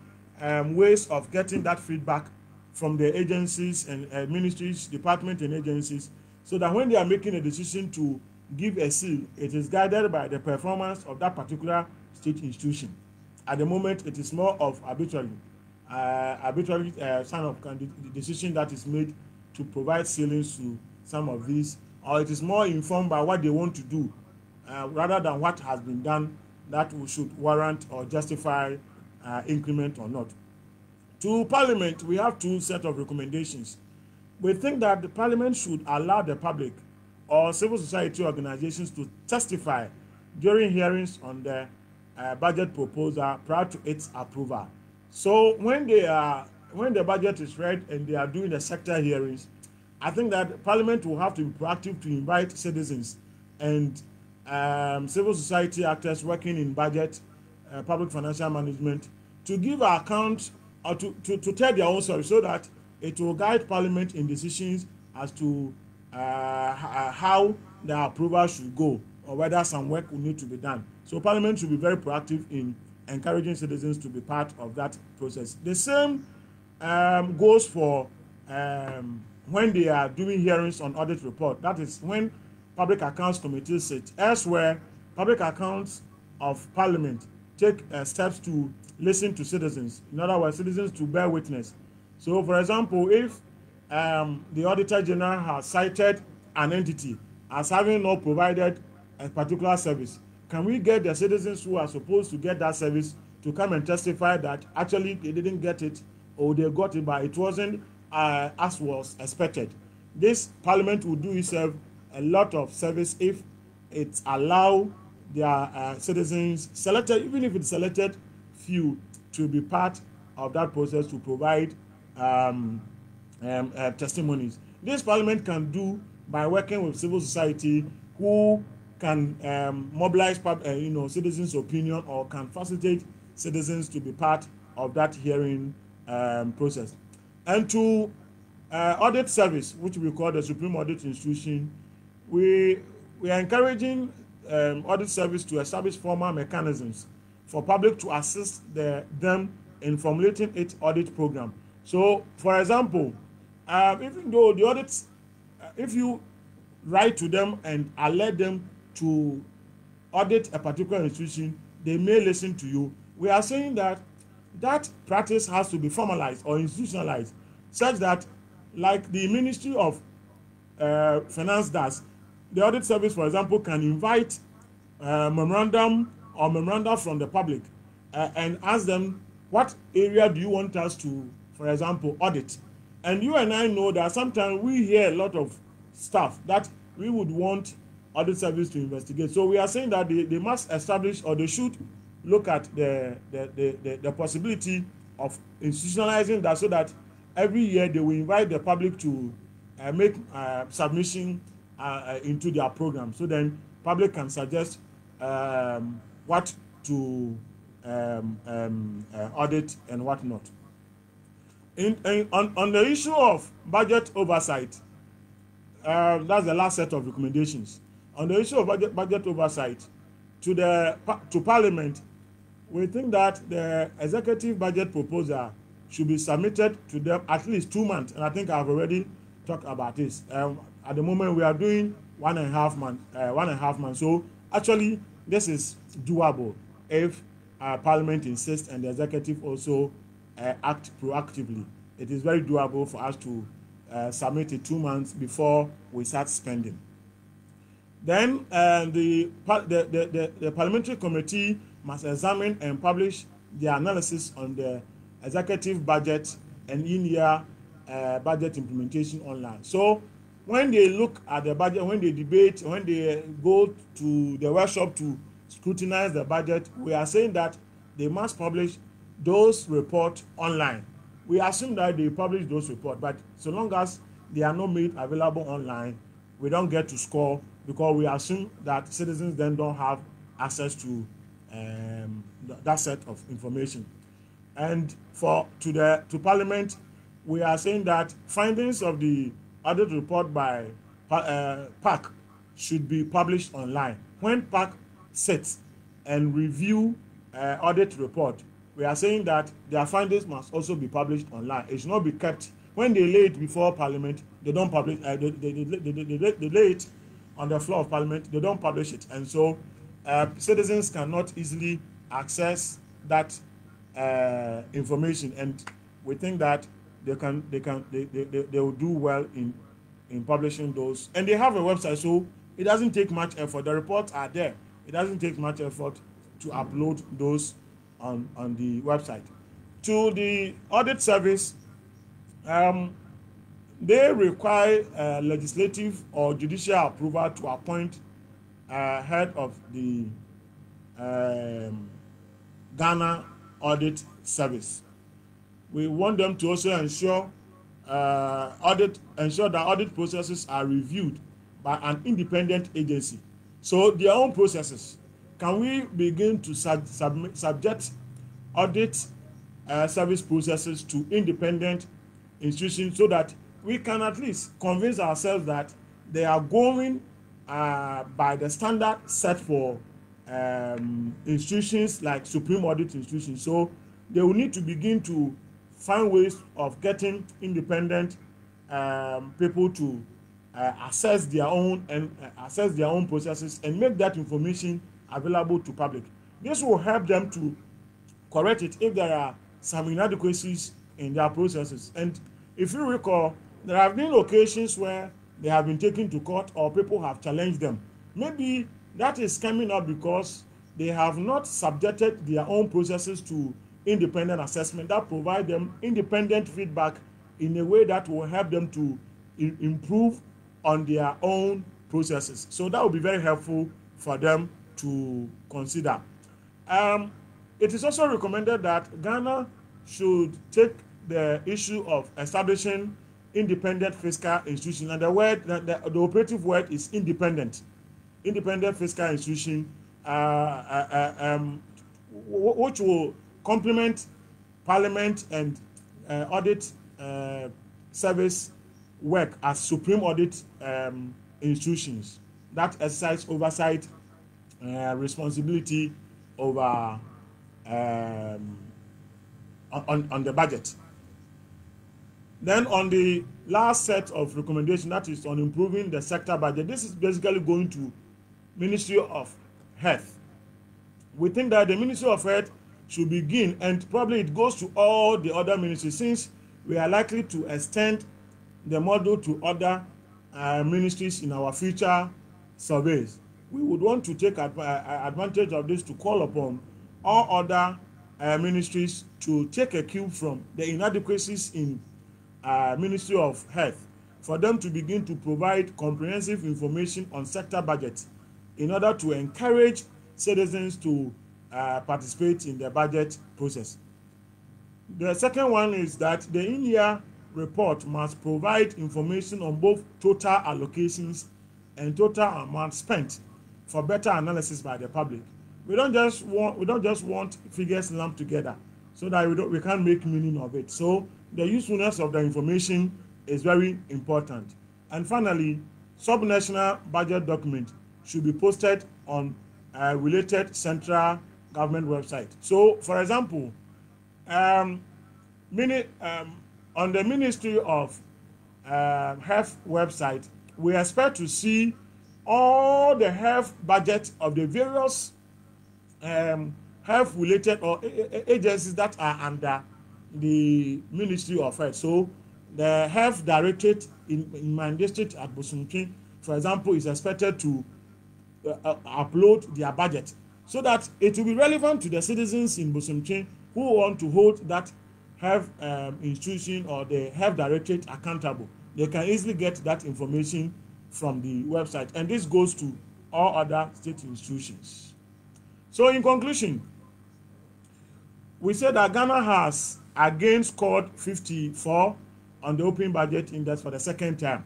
ways of getting that feedback from the agencies and ministries, departments and agencies, so that when they are making a decision to give a seal, it is guided by the performance of that particular state institution. At the moment, it is more of arbitrary kind of decision that is made to provide sealings to some of these, or it is more informed by what they want to do rather than what has been done that should warrant or justify increment or not. To Parliament, we have two sets of recommendations. We think that the Parliament should allow the public or civil society organizations to testify during hearings on the budget proposal prior to its approval. So when the budget is read and they are doing the sector hearings, I think that Parliament will have to be proactive to invite citizens and civil society actors working in budget, public financial management, to give account or to tell their own story, so that it will guide Parliament in decisions as to how the approval should go, or whether some work will need to be done. So Parliament should be very proactive in encouraging citizens to be part of that process. The same goes for when they are doing hearings on audit report. That is when Public Accounts Committee sit. Elsewhere, Public Accounts of Parliament take steps to listen to citizens. In other words, citizens to bear witness. So, for example, if the Auditor General has cited an entity as having not provided a particular service, can we get the citizens who are supposed to get that service to come and testify that actually they didn't get it, or they got it but it wasn't as was expected? This Parliament will do itself a lot of service if it allow their citizens, selected, even if it's selected few, to be part of that process to provide testimonies. This Parliament can do by working with civil society, who can mobilize citizens' opinion, or can facilitate citizens to be part of that hearing process. And to audit service, which we call the Supreme Audit Institution, we are encouraging audit service to establish formal mechanisms for public to assist them in formulating its audit program. So, for example, even though the audits, if you write to them and alert them to audit a particular institution, they may listen to you. We are saying that that practice has to be formalized or institutionalized, such that, like the Ministry of Finance does, the audit service, for example, can invite memoranda from the public and ask them, what area do you want us to, for example, audit? And you and I know that sometimes we hear a lot of stuff that we would want audit service to investigate. So we are saying that they must establish, or they should look at the possibility of institutionalizing that, so that every year they will invite the public to make submission into their program. So then public can suggest what to audit and what not. On the issue of budget oversight, that's the last set of recommendations. On the issue of budget oversight, to Parliament, we think that the executive budget proposal should be submitted to them at least 2 months, and I think I've already talked about this. At the moment, we are doing 1.5 months. So actually, this is doable if Parliament insists and the executive also act proactively. It is very doable for us to submit it 2 months before we start spending. Then the parliamentary committee must examine and publish their analysis on the executive budget and in-year budget implementation online. So when they look at the budget, when they debate, when they go to the workshop to scrutinize the budget, we are saying that they must publish those reports online. We assume that they publish those reports, but so long as they are not made available online, we don't get to score, because we assume that citizens then don't have access to that set of information. And to Parliament, we are saying that findings of the audit report by PAC should be published online. When PAC sits and review audit report, we are saying that their findings must also be published online. It should not be kept. When they lay it before Parliament, they don't publish. They lay it on the floor of Parliament. They don't publish it, and so citizens cannot easily access that information. And we think that they will do well in publishing those. And they have a website, so it doesn't take much effort. The reports are there. It doesn't take much effort to upload those on the website. To the audit service, they require legislative or judicial approval to appoint head of the Ghana Audit Service. We want them to also ensure that audit processes are reviewed by an independent agency. So their own processes. Can we begin to subject audit service processes to independent institutions, so that we can at least convince ourselves that they are going by the standard set for institutions like Supreme Audit institutions? So they will need to begin to find ways of getting independent people to assess their own processes and make that information available to public. This will help them to correct it if there are some inadequacies in their processes. And if you recall, there have been occasions where they have been taken to court or people have challenged them. Maybe that is coming up because they have not subjected their own processes to independent assessment that provide them independent feedback in a way that will help them to improve on their own processes. So that will be very helpful for them to consider. It is also recommended that Ghana should take the issue of establishing independent fiscal institution, and the operative word is independent fiscal institution, which will complement Parliament and audit service work as supreme audit institutions that exercise oversight responsibility over on the budget. Then on the last set of recommendations, that is on improving the sector budget, this is basically going to Ministry of Health. We think that the Ministry of Health should begin, and probably it goes to all the other ministries, since we are likely to extend the model to other ministries in our future surveys. We would want to take advantage of this to call upon all other ministries to take a cue from the inadequacies in Ministry of Health, for them to begin to provide comprehensive information on sector budgets in order to encourage citizens to participate in the budget process. The second one is that the in-year report must provide information on both total allocations and total amount spent for better analysis by the public. We don't just want figures lumped together so that we can't make meaning of it. So the usefulness of the information is very important. And finally, sub-national budget document should be posted on a related central government website. So, for example, on the Ministry of Health website, we expect to see all the health budget of the various health-related or agencies that are under the Ministry of Health. So The health directorate in my district at Bosumtwi, for example, is expected to upload their budget so that it will be relevant to the citizens in Bosumtwi who want to hold that health institution or the health directorate accountable. They can easily get that information from the website, and this goes to all other state institutions. So in conclusion, we said that Ghana has again scored 54 on the open budget index for the second time.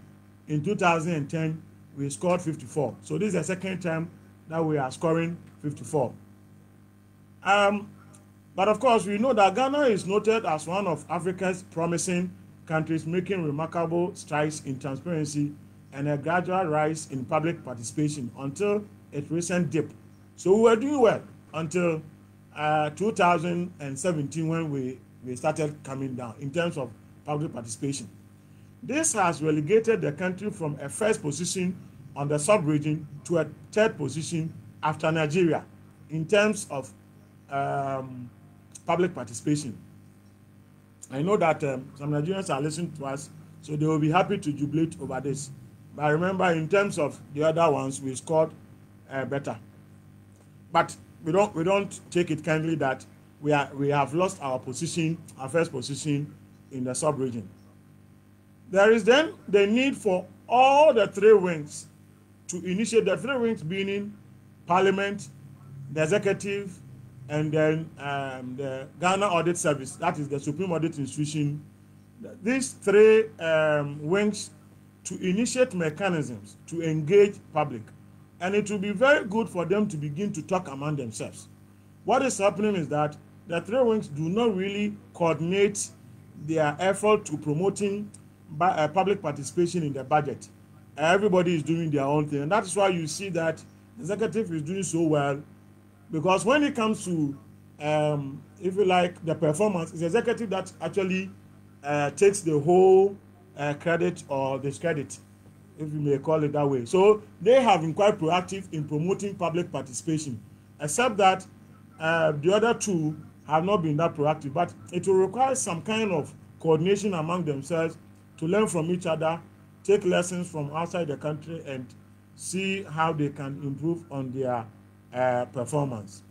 In 2010, we scored 54. So this is the second time that we are scoring 54. But of course, we know that Ghana is noted as one of Africa's promising countries, making remarkable strides in transparency and a gradual rise in public participation until its recent dip. So we were doing well until 2017 when we started coming down in terms of public participation. This has relegated the country from a first position on the sub-region to a third position after Nigeria in terms of public participation. I know that some Nigerians are listening to us, so they will be happy to jubilate over this. But remember, in terms of the other ones, we scored better. But we don't take it kindly that we have lost our position, our first position in the sub-region. There is then the need for all the three wings to initiate, the three wings being Parliament, the Executive, and then the Ghana Audit Service, that is the Supreme Audit Institution. These three wings to initiate mechanisms to engage public. And it will be very good for them to begin to talk among themselves. What is happening is that the three wings do not really coordinate their effort to promoting public participation in the budget. Everybody is doing their own thing. And that's why you see that the executive is doing so well, because when it comes to, if you like, the performance, it's the executive that actually takes the whole credit or discredit, if you may call it that way. So they have been quite proactive in promoting public participation, except that the other two have not been that proactive. But it will require some kind of coordination among themselves to learn from each other, take lessons from outside the country, and see how they can improve on their performance.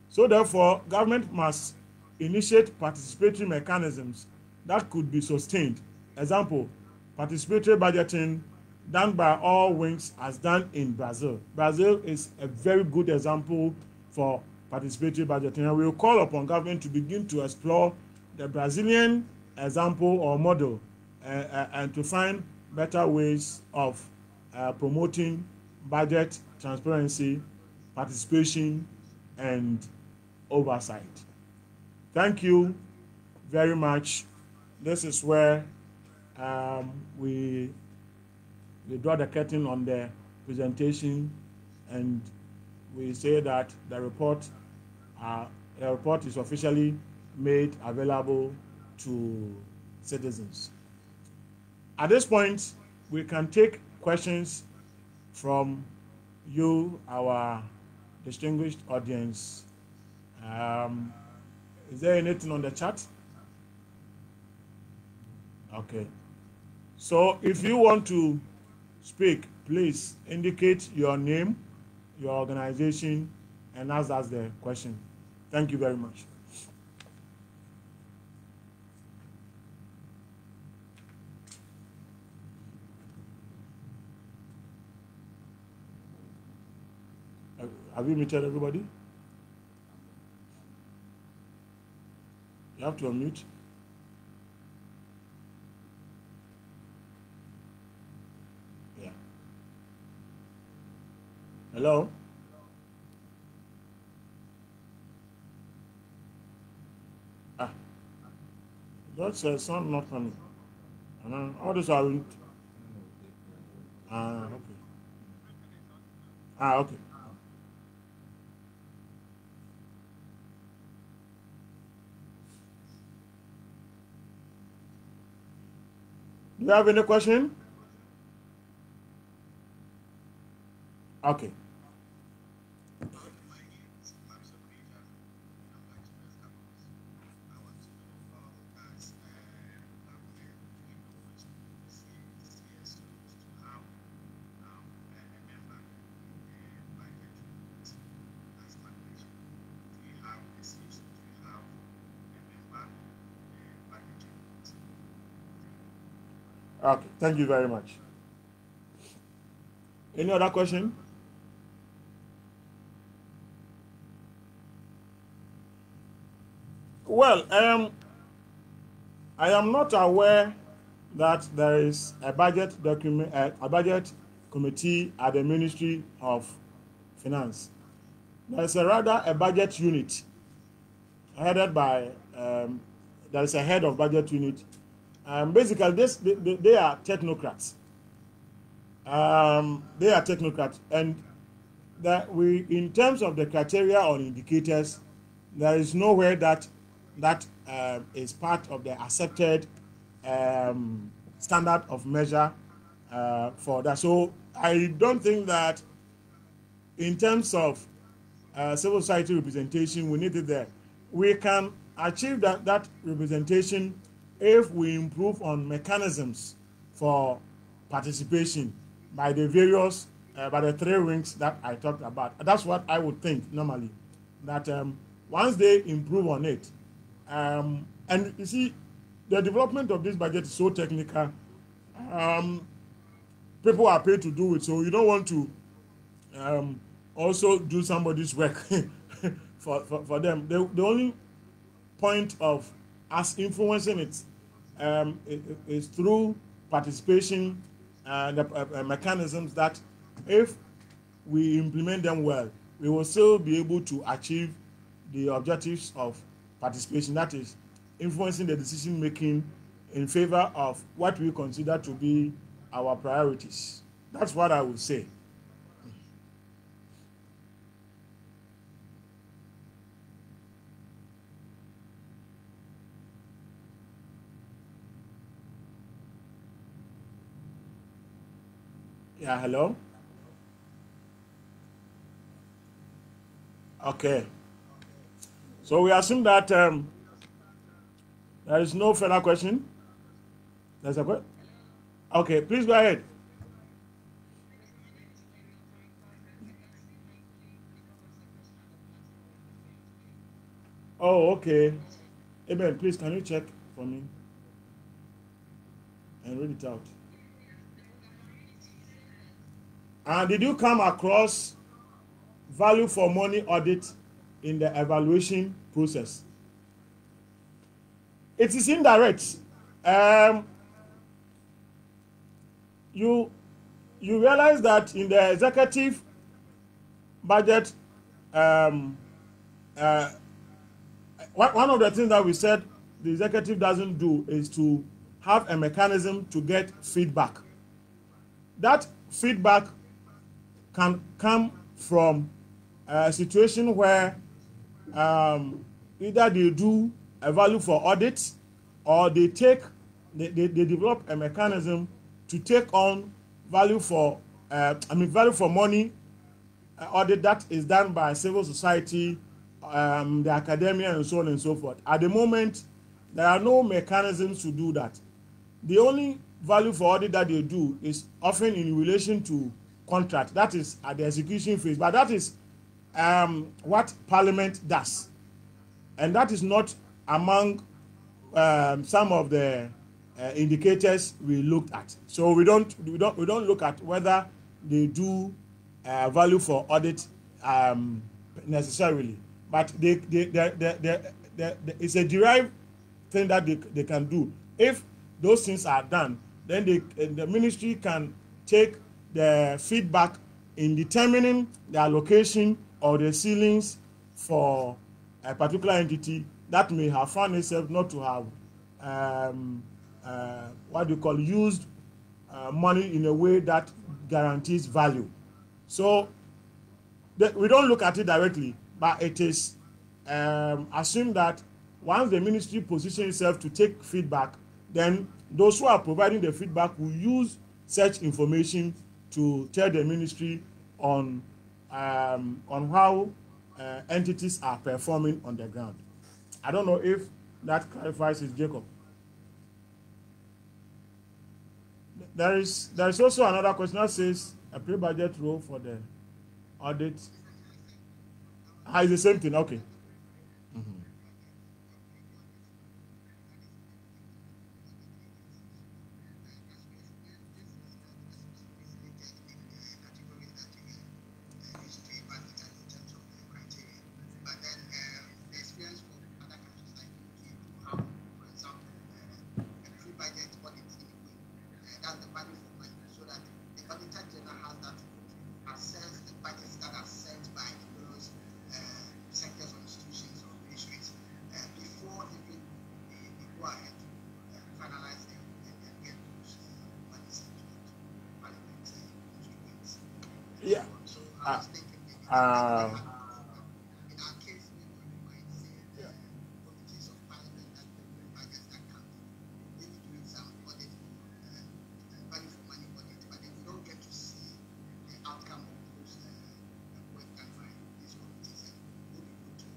So therefore, government must initiate participatory mechanisms that could be sustained. Example, participatory budgeting done by all wings as done in Brazil. Brazil is a very good example for participatory budgeting, and we will call upon government to begin to explore the Brazilian example or model and to find better ways of promoting budget transparency, participation, and oversight. Thank you very much. This is where we draw the curtain on the presentation, and we say that the report is officially made available to citizens. At this point, we can take questions from you, our distinguished audience. Is there anything on the chat? Okay. So if you want to speak, please indicate your name, your organization, and ask us the question. Thank you very much. Have you muted everybody? You have to unmute. Yeah. Hello? That's a sound not coming. All this are. Okay. Okay. Do you have any question? Okay. Okay, thank you very much. Any other question? Well, I am not aware that there is a budget document, a budget committee at the Ministry of Finance. There is rather a budget unit headed by, there is a head of budget unit. Basically, they are technocrats. They are technocrats, and that we, in terms of the criteria or indicators, there is nowhere that is part of the accepted standard of measure for that. So I don't think that in terms of civil society representation, we need it there. We can achieve that representation if we improve on mechanisms for participation by the various, by the three wings that I talked about. That's what I would think normally, that once they improve on it, and you see, the development of this budget is so technical. People are paid to do it, so you don't want to also do somebody's work for them. The only point of us influencing it is through participation and the mechanisms that, if we implement them well, we will still be able to achieve the objectives of participation, that is influencing the decision making in favor of what we consider to be our priorities. That's what I would say. Yeah, hello? Okay. So we assume that there is no further question. There's a question? Okay, please go ahead. Oh, okay. Amen. Please, can you check for me and read it out? And did you come across value for money audit in the evaluation process? It is indirect. You realize that in the executive budget, one of the things that we said the executive doesn't do is to have a mechanism to get feedback. That feedback can come from a situation where either they do a value for audit, or they develop a mechanism to take on value for money audit that is done by civil society, the academia, and so on and so forth. At the moment, there are no mechanisms to do that. The only value for audit that they do is often in relation to contract. That is at the execution phase, but that is what Parliament does, and that is not among some of the indicators we looked at. So we don't look at whether they do value for audit necessarily, but it's a derived thing that they can do. If those things are done, then the ministry can take the feedback in determining the allocation or the ceilings for a particular entity that may have found itself not to have used money in a way that guarantees value. So we don't look at it directly, but it is assumed that once the ministry positions itself to take feedback, then those who are providing the feedback will use such information to tell the ministry on how entities are performing on the ground. I don't know if that clarifies it, Jacob. There is also another question that says a pre-budget role for the audit. It's the same thing. Okay. Yeah. So I was thinking maybe in our case, maybe we might say committees of parliament that prepare budgets that come in, maybe doing some audit for value for money audit, but then we don't get to see the outcome of those work done by these committees, and it would be good to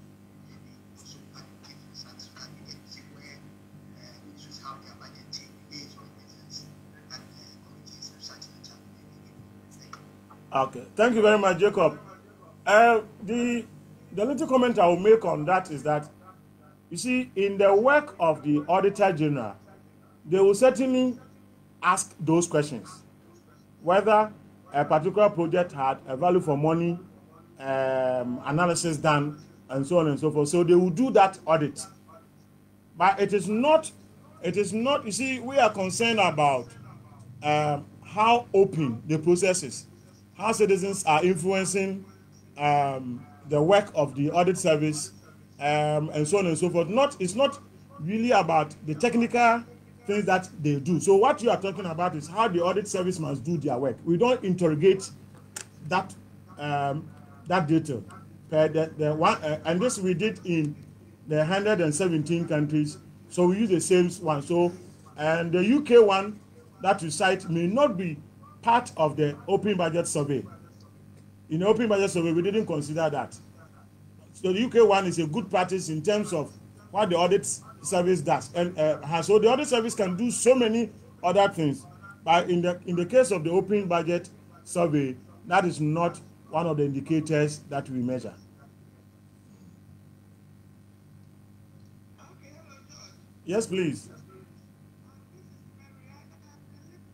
maybe also advocate for such so that we get to see where ministries have their budget change based on reasons that committees of such and such maybe give. Thank you. Okay. Thank you very much, Jacob. The little comment I will make on that is that, you see, in the work of the Auditor General, they will certainly ask those questions. Whether a particular project had a value for money analysis done, and so on and so forth. So they will do that audit. But it is not, you see, we are concerned about how open the process is, how citizens are influencing the work of the audit service, and so on and so forth. It's not really about the technical things that they do. So what you are talking about is how the audit service must do their work. We don't interrogate that detail. The one, and this we did in the 117 countries. So we use the same one. So, and the UK one that you cite may not be part of the open budget survey. In the open budget survey, we didn't consider that. So the UK one is a good practice in terms of what the audit service does, and so the audit service can do so many other things. But in the case of the open budget survey, that is not one of the indicators that we measure. Okay, hello, George. Yes, please. This is Mary. I'm a little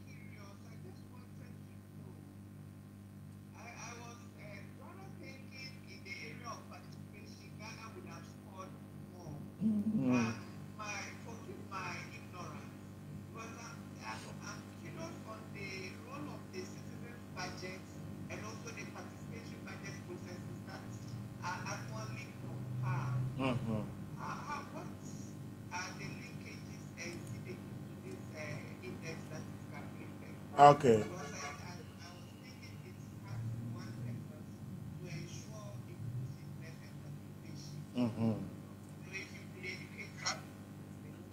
curious. I just wanted to know. I was rather thinking in the area of participation, Ghana would have scored more. Forgive my ignorance, but I'm curious on the role of the citizen budget and also the participation budget processes that are annually compiled. What are the linkages and synergies to this index that is calculated? Okay. Because I was thinking it has one purpose to ensure inclusiveness and participation. So if you could educate us.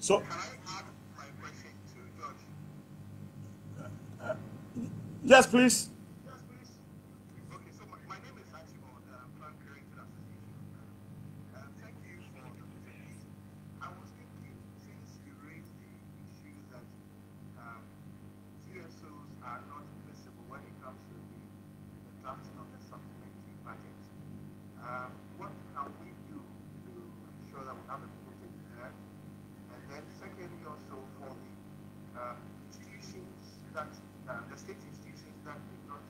So, Can I add my question to George? yes, please. Okay, so my name is Achimon, Plant Created Association. Thank you for the presentation. I was thinking, since you raised the issue that CSOs are not visible when it comes to the drafting of the supplementary budget, what can we do to ensure that we have a project there? And then secondly, also for the institutions that, the state institutions that did not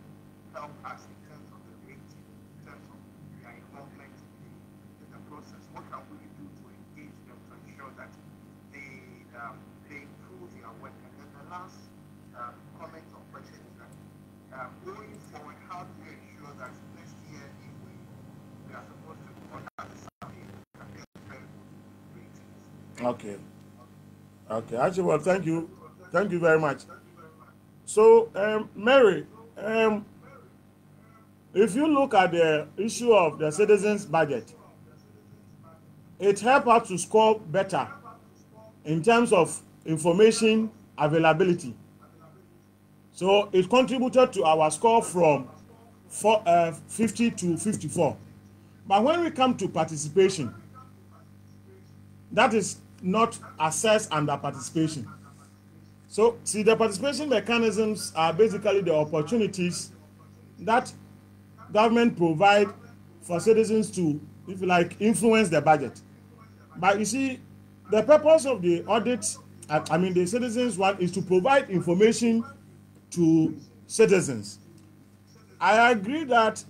help us in terms of the rating, in terms of their involvement in the process, what can we do to engage them to ensure that they improve their work? And then the last comment or question is that going forward, how do we ensure that next year, if we are supposed to conduct the survey, we can get very good ratings? Okay. Okay. Actually, well, thank you. Thank you very much. So, Mary, if you look at the issue of the citizens' budget, it helps us to score better in terms of information availability. So it contributed to our score from 50 to 54. But when we come to participation, that is not assessed under participation. So, see, the participation mechanisms are basically the opportunities that government provide for citizens to, if you like, influence the budget. But you see, the purpose of the audit, the citizens one, is to provide information to citizens. I agree that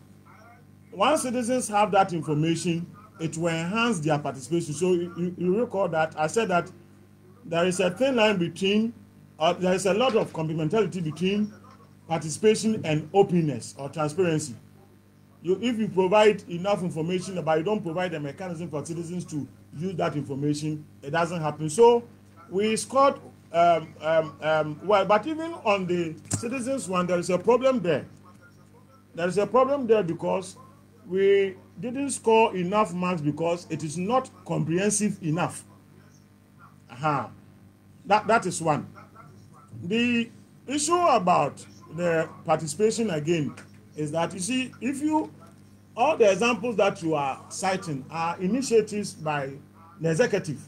once citizens have that information, it will enhance their participation. So you recall that I said that there is a thin line between, there is a lot of complementarity between participation and openness or transparency. If you provide enough information, but you don't provide a mechanism for citizens to use that information, it doesn't happen. So we scored well, but even on the citizens one, there is a problem there. There is a problem there because we didn't score enough marks because it is not comprehensive enough. That is one. The issue about the participation again is that, you see, if you, all the examples that you are citing are initiatives by the executive.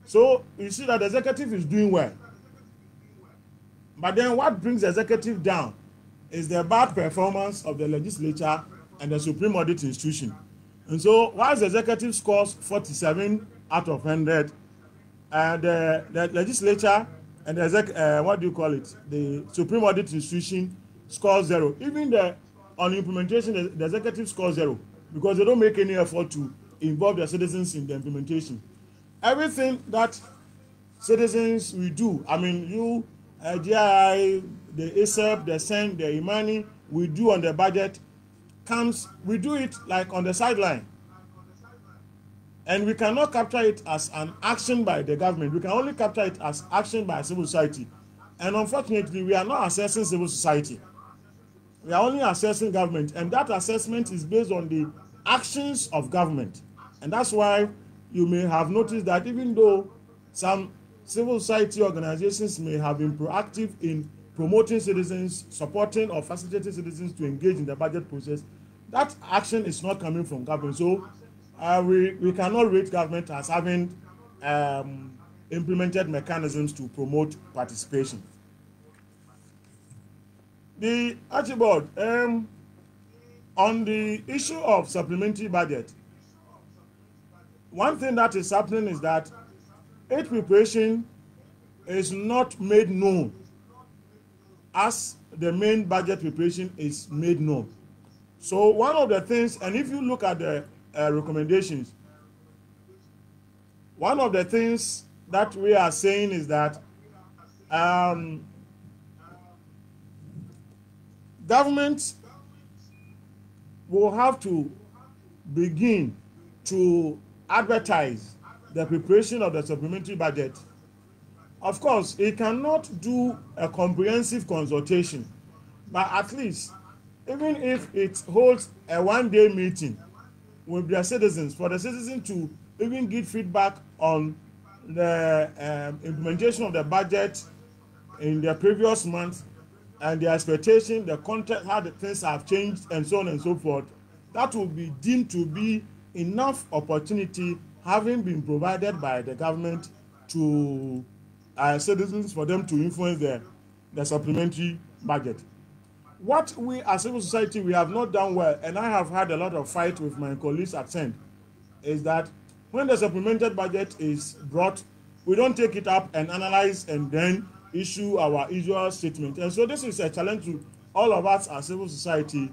So you see that the executive is doing well. But then what brings the executive down is the bad performance of the legislature and the Supreme Audit Institution. And so whilst the executive scores 47 out of 100, the legislature and the what do you call it? The Supreme Audit Institution scores 0. Even on implementation, the executive scores 0 because they don't make any effort to involve their citizens in the implementation. Everything that citizens will do, I mean, you, GI, the ASEP, the SEN, the Imani, we do on the budget, we do it like on the sideline. And we cannot capture it as an action by the government. We can only capture it as action by civil society. And unfortunately, we are not assessing civil society. We are only assessing government. And that assessment is based on the actions of government. And that's why you may have noticed that even though some civil society organizations may have been proactive in promoting citizens, supporting or facilitating citizens to engage in the budget process, that action is not coming from government. So we cannot rate government as having implemented mechanisms to promote participation. The Archibald, on the issue of supplementary budget, one thing that is happening is that aid preparation is not made known as the main budget preparation is made known. So one of the things, and if you look at the recommendations, one of the things that we are saying is that government will have to begin to advertise the preparation of the supplementary budget. Of course, it cannot do a comprehensive consultation, but at least, even if it holds a one-day meeting with their citizens, for the citizens to even give feedback on the implementation of the budget in the previous month and the expectation, the content, how the things have changed, and so on and so forth, that will be deemed to be enough opportunity having been provided by the government to citizens for them to influence the supplementary budget. What we as civil society, we have not done well, and I have had a lot of fight with my colleagues at SEND, is that when the supplemented budget is brought, we don't take it up and analyze and then issue our usual statement. And so this is a challenge to all of us as civil society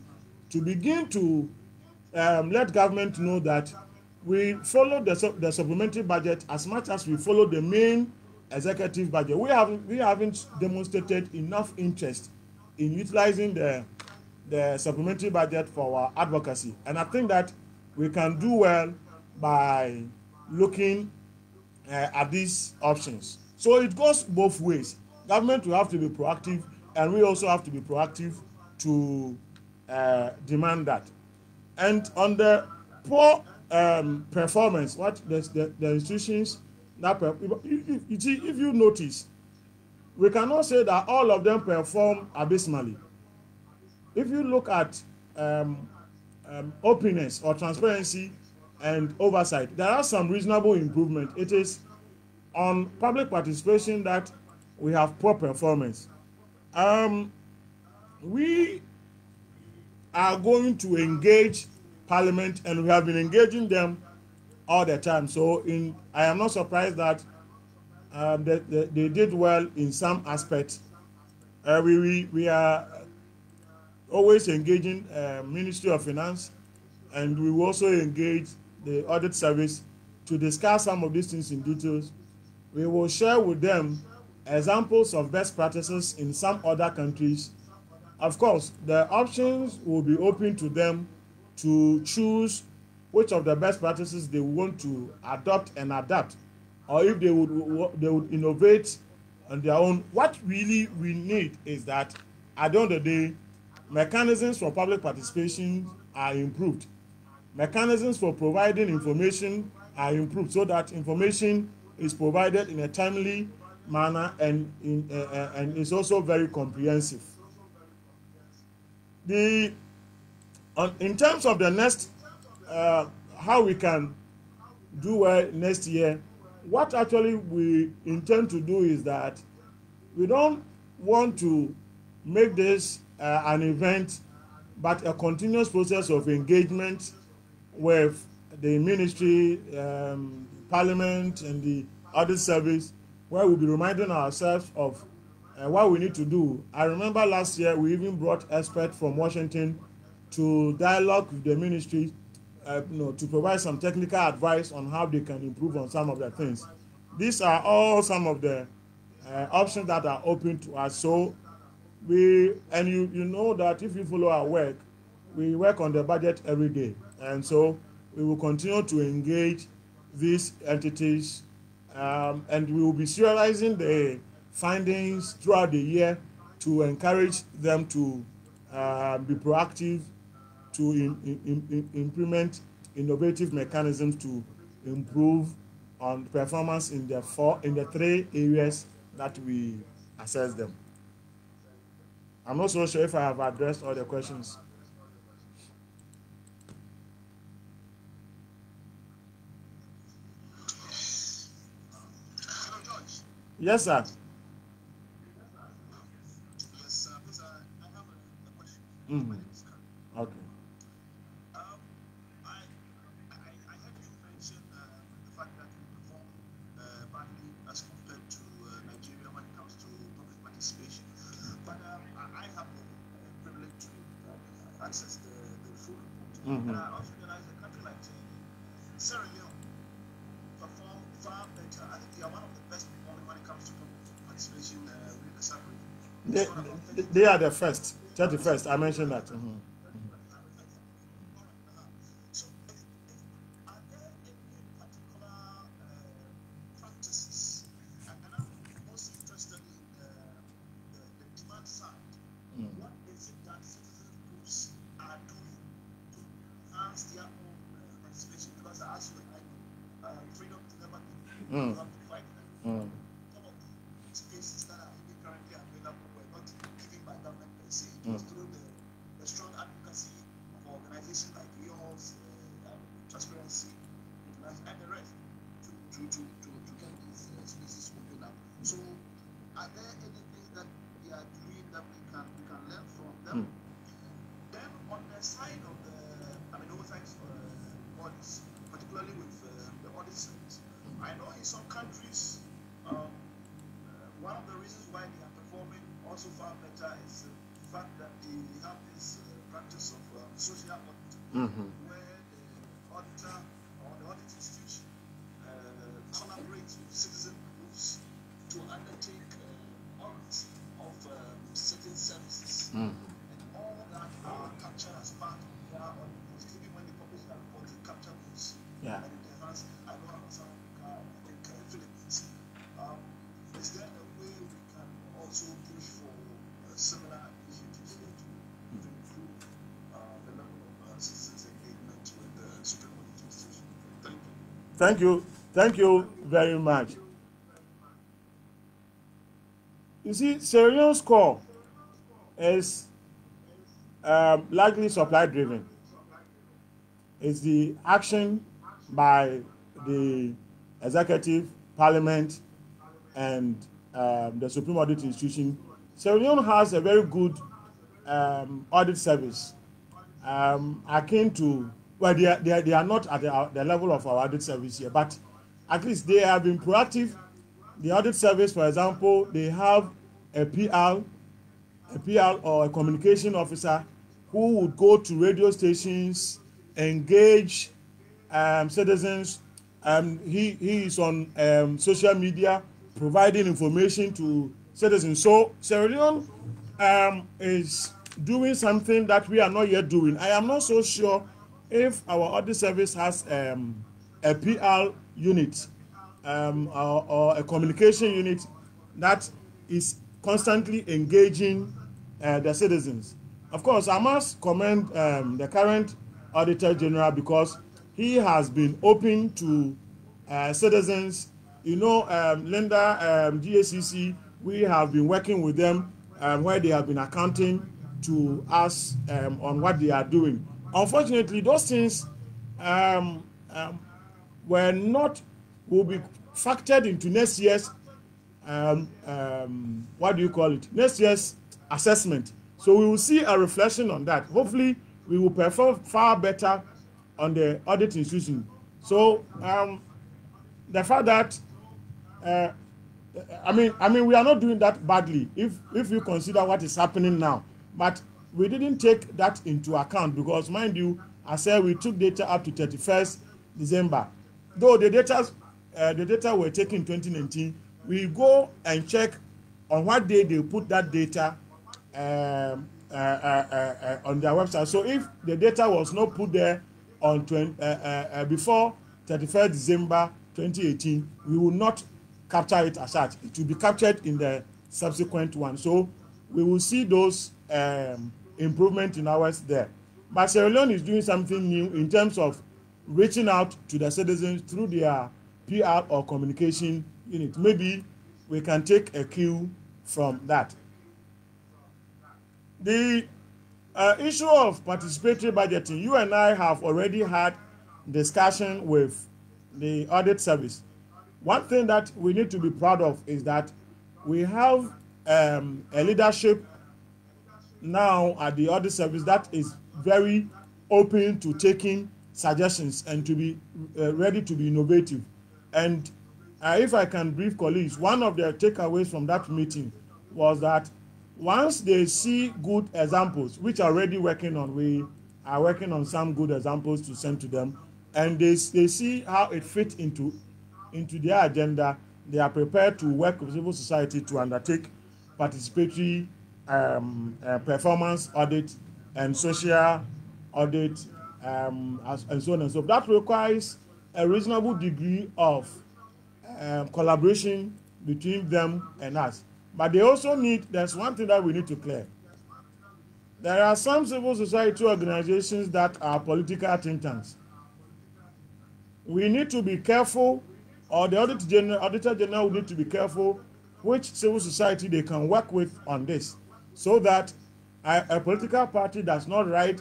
to begin to let government know that we follow the supplementary budget as much as we follow the main executive budget. We haven't demonstrated enough interest in utilizing the supplementary budget for our advocacy. And I think that we can do well by looking at these options. So it goes both ways. Government will have to be proactive, and we also have to be proactive to demand that. And on the poor performance, what the institutions that if you notice, we cannot say that all of them perform abysmally. If you look at openness or transparency and oversight, there are some reasonable improvement. It is on public participation that we have poor performance. We are going to engage Parliament, and we have been engaging them all the time. So I am not surprised that they did well in some aspects. We are always engaging Ministry of Finance, and we will also engage the Audit Service to discuss some of these things in details. We will share with them examples of best practices in some other countries. Of course, the options will be open to them to choose which of the best practices they want to adopt and adapt, or if they would innovate on their own. What really we need is that at the end of the day, mechanisms for public participation are improved. Mechanisms for providing information are improved so that information is provided in a timely manner and is also very comprehensive. In terms of the next, how we can do well next year, what actually we intend to do is that we don't want to make this an event, but a continuous process of engagement with the ministry, parliament, and the audit service, where we'll be reminding ourselves of what we need to do. I remember last year we even brought experts from Washington to dialogue with the ministry, to provide some technical advice on how they can improve on some of the things. These are all some of the options that are open to us. So you know that if you follow our work, we work on the budget every day, and so we will continue to engage these entities, and we will be serializing the findings throughout the year to encourage them to be proactive, to implement innovative mechanisms to improve on performance in the 3 areas that we assess them. I'm not so sure if I have addressed all the questions. Yes, sir. Yes, I have a question. Mm-hmm. Okay. I heard you mention the fact that we perform badly as compared to Nigeria when it comes to public participation. But I have the privilege to access the full report. Mm-hmm. And I also realize a country like Sierra Leone perform far better. I think they are one of the best performing when it comes to public participation within the Sahel region. They are the first, 31st. I mentioned that. Mm-hmm. So, are there any particular practices? And I'm most interested in the demand side. What is it that citizen groups are doing to enhance their own participation? Because as you know, freedom to never be, you have to fight them. Some of the spaces that are even currently available were not given by government per se. It was through the strong advocacy of organizations like yours, Transparency, and the rest to get these spaces open up. So, are there anything that they are doing that we can learn from them? Then, on the side of the oversight bodies, particularly with the audit service, I know in some countries, one of the reasons why they are performing also far better is the fact that they have this practice of social audit, where the auditor or the audit institution collaborates with citizen groups to undertake audits of certain services. And all that are captured as part of their audit, even when they publish their report, they capture those. Yeah. And it enhances, I know how South Africa, I think Philippines. Is there a way we can also push for similar initiatives here to improve the level of citizens' engagement with the Supreme Audit Institution? Thank you. Thank you. Thank you very much. You see, Sierra Leone's score is largely supply driven. It's the action by the executive, parliament, and the Supreme Audit Institution. Sierra Leone has a very good audit service, akin to, well, they are not at the level of our audit service here, but at least they have been proactive. The audit service, for example, they have a PR or a communication officer who would go to radio stations, engage citizens. He is on social media providing information to citizens. So Sierra Leone is doing something that we are not yet doing. I am not so sure if our audit service has a PR unit or a communication unit that is constantly engaging the citizens. Of course, I must commend the current Auditor General because he has been open to citizens. You know, Linda, GACC, we have been working with them where they have been accounting to us on what they are doing. Unfortunately, those things um, um, were not, will be factored into next year's what do you call it, next year's assessment. So we will see a reflection on that. Hopefully we will perform far better on the audit institution. So the fact that uh, I mean we are not doing that badly if you consider what is happening now, but we didn't take that into account because, mind you, I said we took data up to 31st December. Though the data were taken in 2019, we go and check on what day they put that data on their website. So if the data was not put there on before 31st December 2018, we will not capture it as such. It will be captured in the subsequent one. So we will see those improvement in ours there. But Sierra Leone is doing something new in terms of reaching out to the citizens through their PR or communication unit. Maybe we can take a cue from that. The issue of participatory budgeting, you and I have already had discussion with the audit service. One thing that we need to be proud of is that we have a leadership now at the audit service that is very open to taking suggestions and to be ready to be innovative. And if I can brief colleagues, one of the takeaways from that meeting was that once they see good examples, which are already working on, we are working on some good examples to send to them, and they see how it fits into their agenda, they are prepared to work with civil society to undertake participatory performance audit and social audit and so on and so forth. That requires a reasonable degree of collaboration between them and us. But they also need, there's one thing that we need to clear. There are some civil society organizations that are political think tanks. We need to be careful, or the Auditor General will need to be careful which civil society they can work with on this, so that a political party does not ride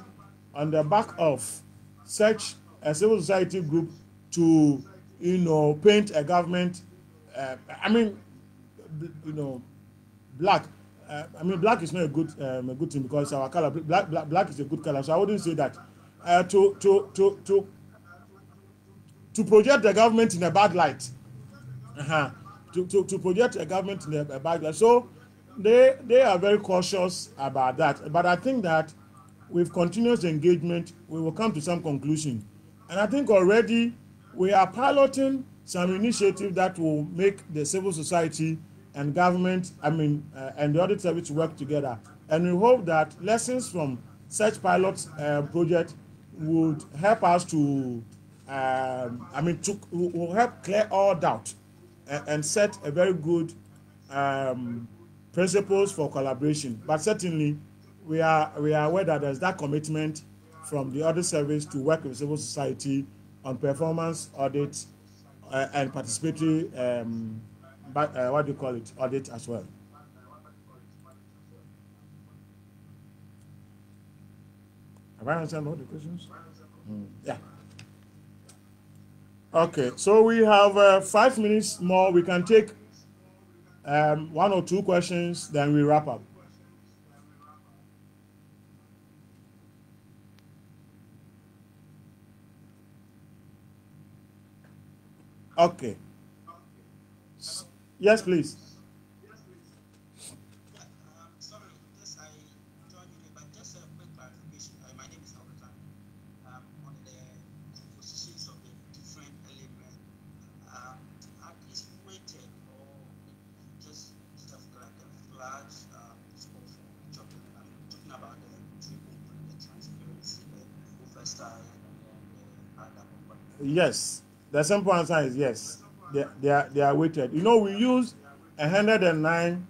on the back of such a civil society group to, you know, paint a government. Black. Black is not a good thing because our color. Black is a good color, so I wouldn't say that. To project the government in a bad light. To project a government in a bad light. So they are very cautious about that. But I think that with continuous engagement, we will come to some conclusion. And I think already we are piloting some initiative that will make the civil society and government, and the audit service work together. And we hope that lessons from such pilot project would help us to, will help clear all doubt and set a very good principles for collaboration. But certainly, we are aware that there's that commitment from the audit service to work with civil society on performance audit and participatory what do you call it, audit as well. Have I answered all the questions? Yeah. Okay, so we have 5 minutes more. We can take 1 or 2 questions, then we wrap up. Okay. Yes, please. Sorry, just I joined you, but just a quick clarification. My name is Albert. On the compositions of the different elements. Are these weighted or just stuff like a flat score for each of them? I'm talking about the triple, the transparency, the oversight, and the other component. Yes, the simple answer is yes. They are weighted. You know, we use 109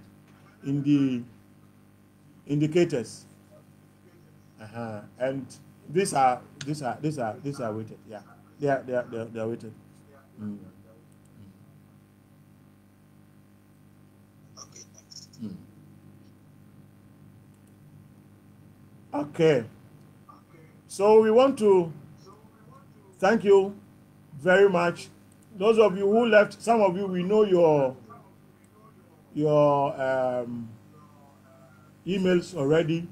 in the indicators. And these are weighted. Yeah, they are weighted. Mm. Okay, thanks. Mm. Okay. So we want to thank you very much. Those of you who left, some of you we know your emails already.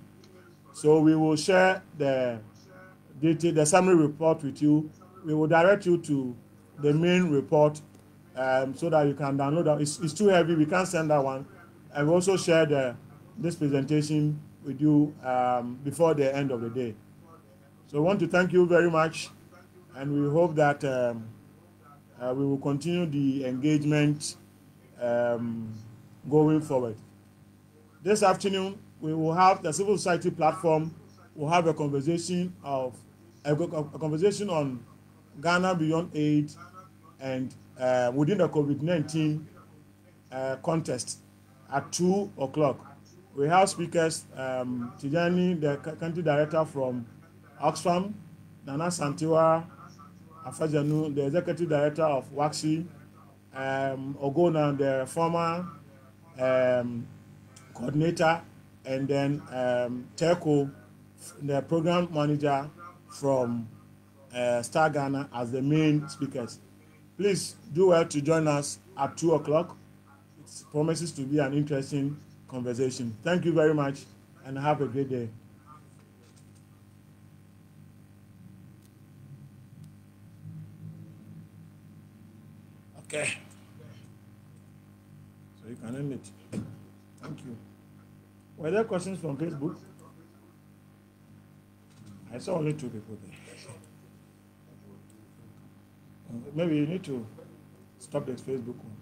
So we will share the summary report with you. We will direct you to the main report so that you can download that. It's too heavy. We can't send that one. And we also share this presentation with you before the end of the day. So I want to thank you very much, and we hope that we will continue the engagement going forward. This afternoon, we will have the civil society platform. We'll have a conversation on Ghana Beyond Aid and within the COVID-19 contest at 2 o'clock. We have speakers, Tijani, the country director from Oxfam, Nana Santiwa Afajanu, the executive director of WAXI, Ogona, the former coordinator, and then Teko, the program manager from Star Ghana, as the main speakers. Please do well to join us at 2 o'clock. It promises to be an interesting conversation. Thank you very much, and have a great day. Okay. So you can end it. Thank you. Were there questions from Facebook? I saw only 2 people there. Maybe you need to stop this Facebook one.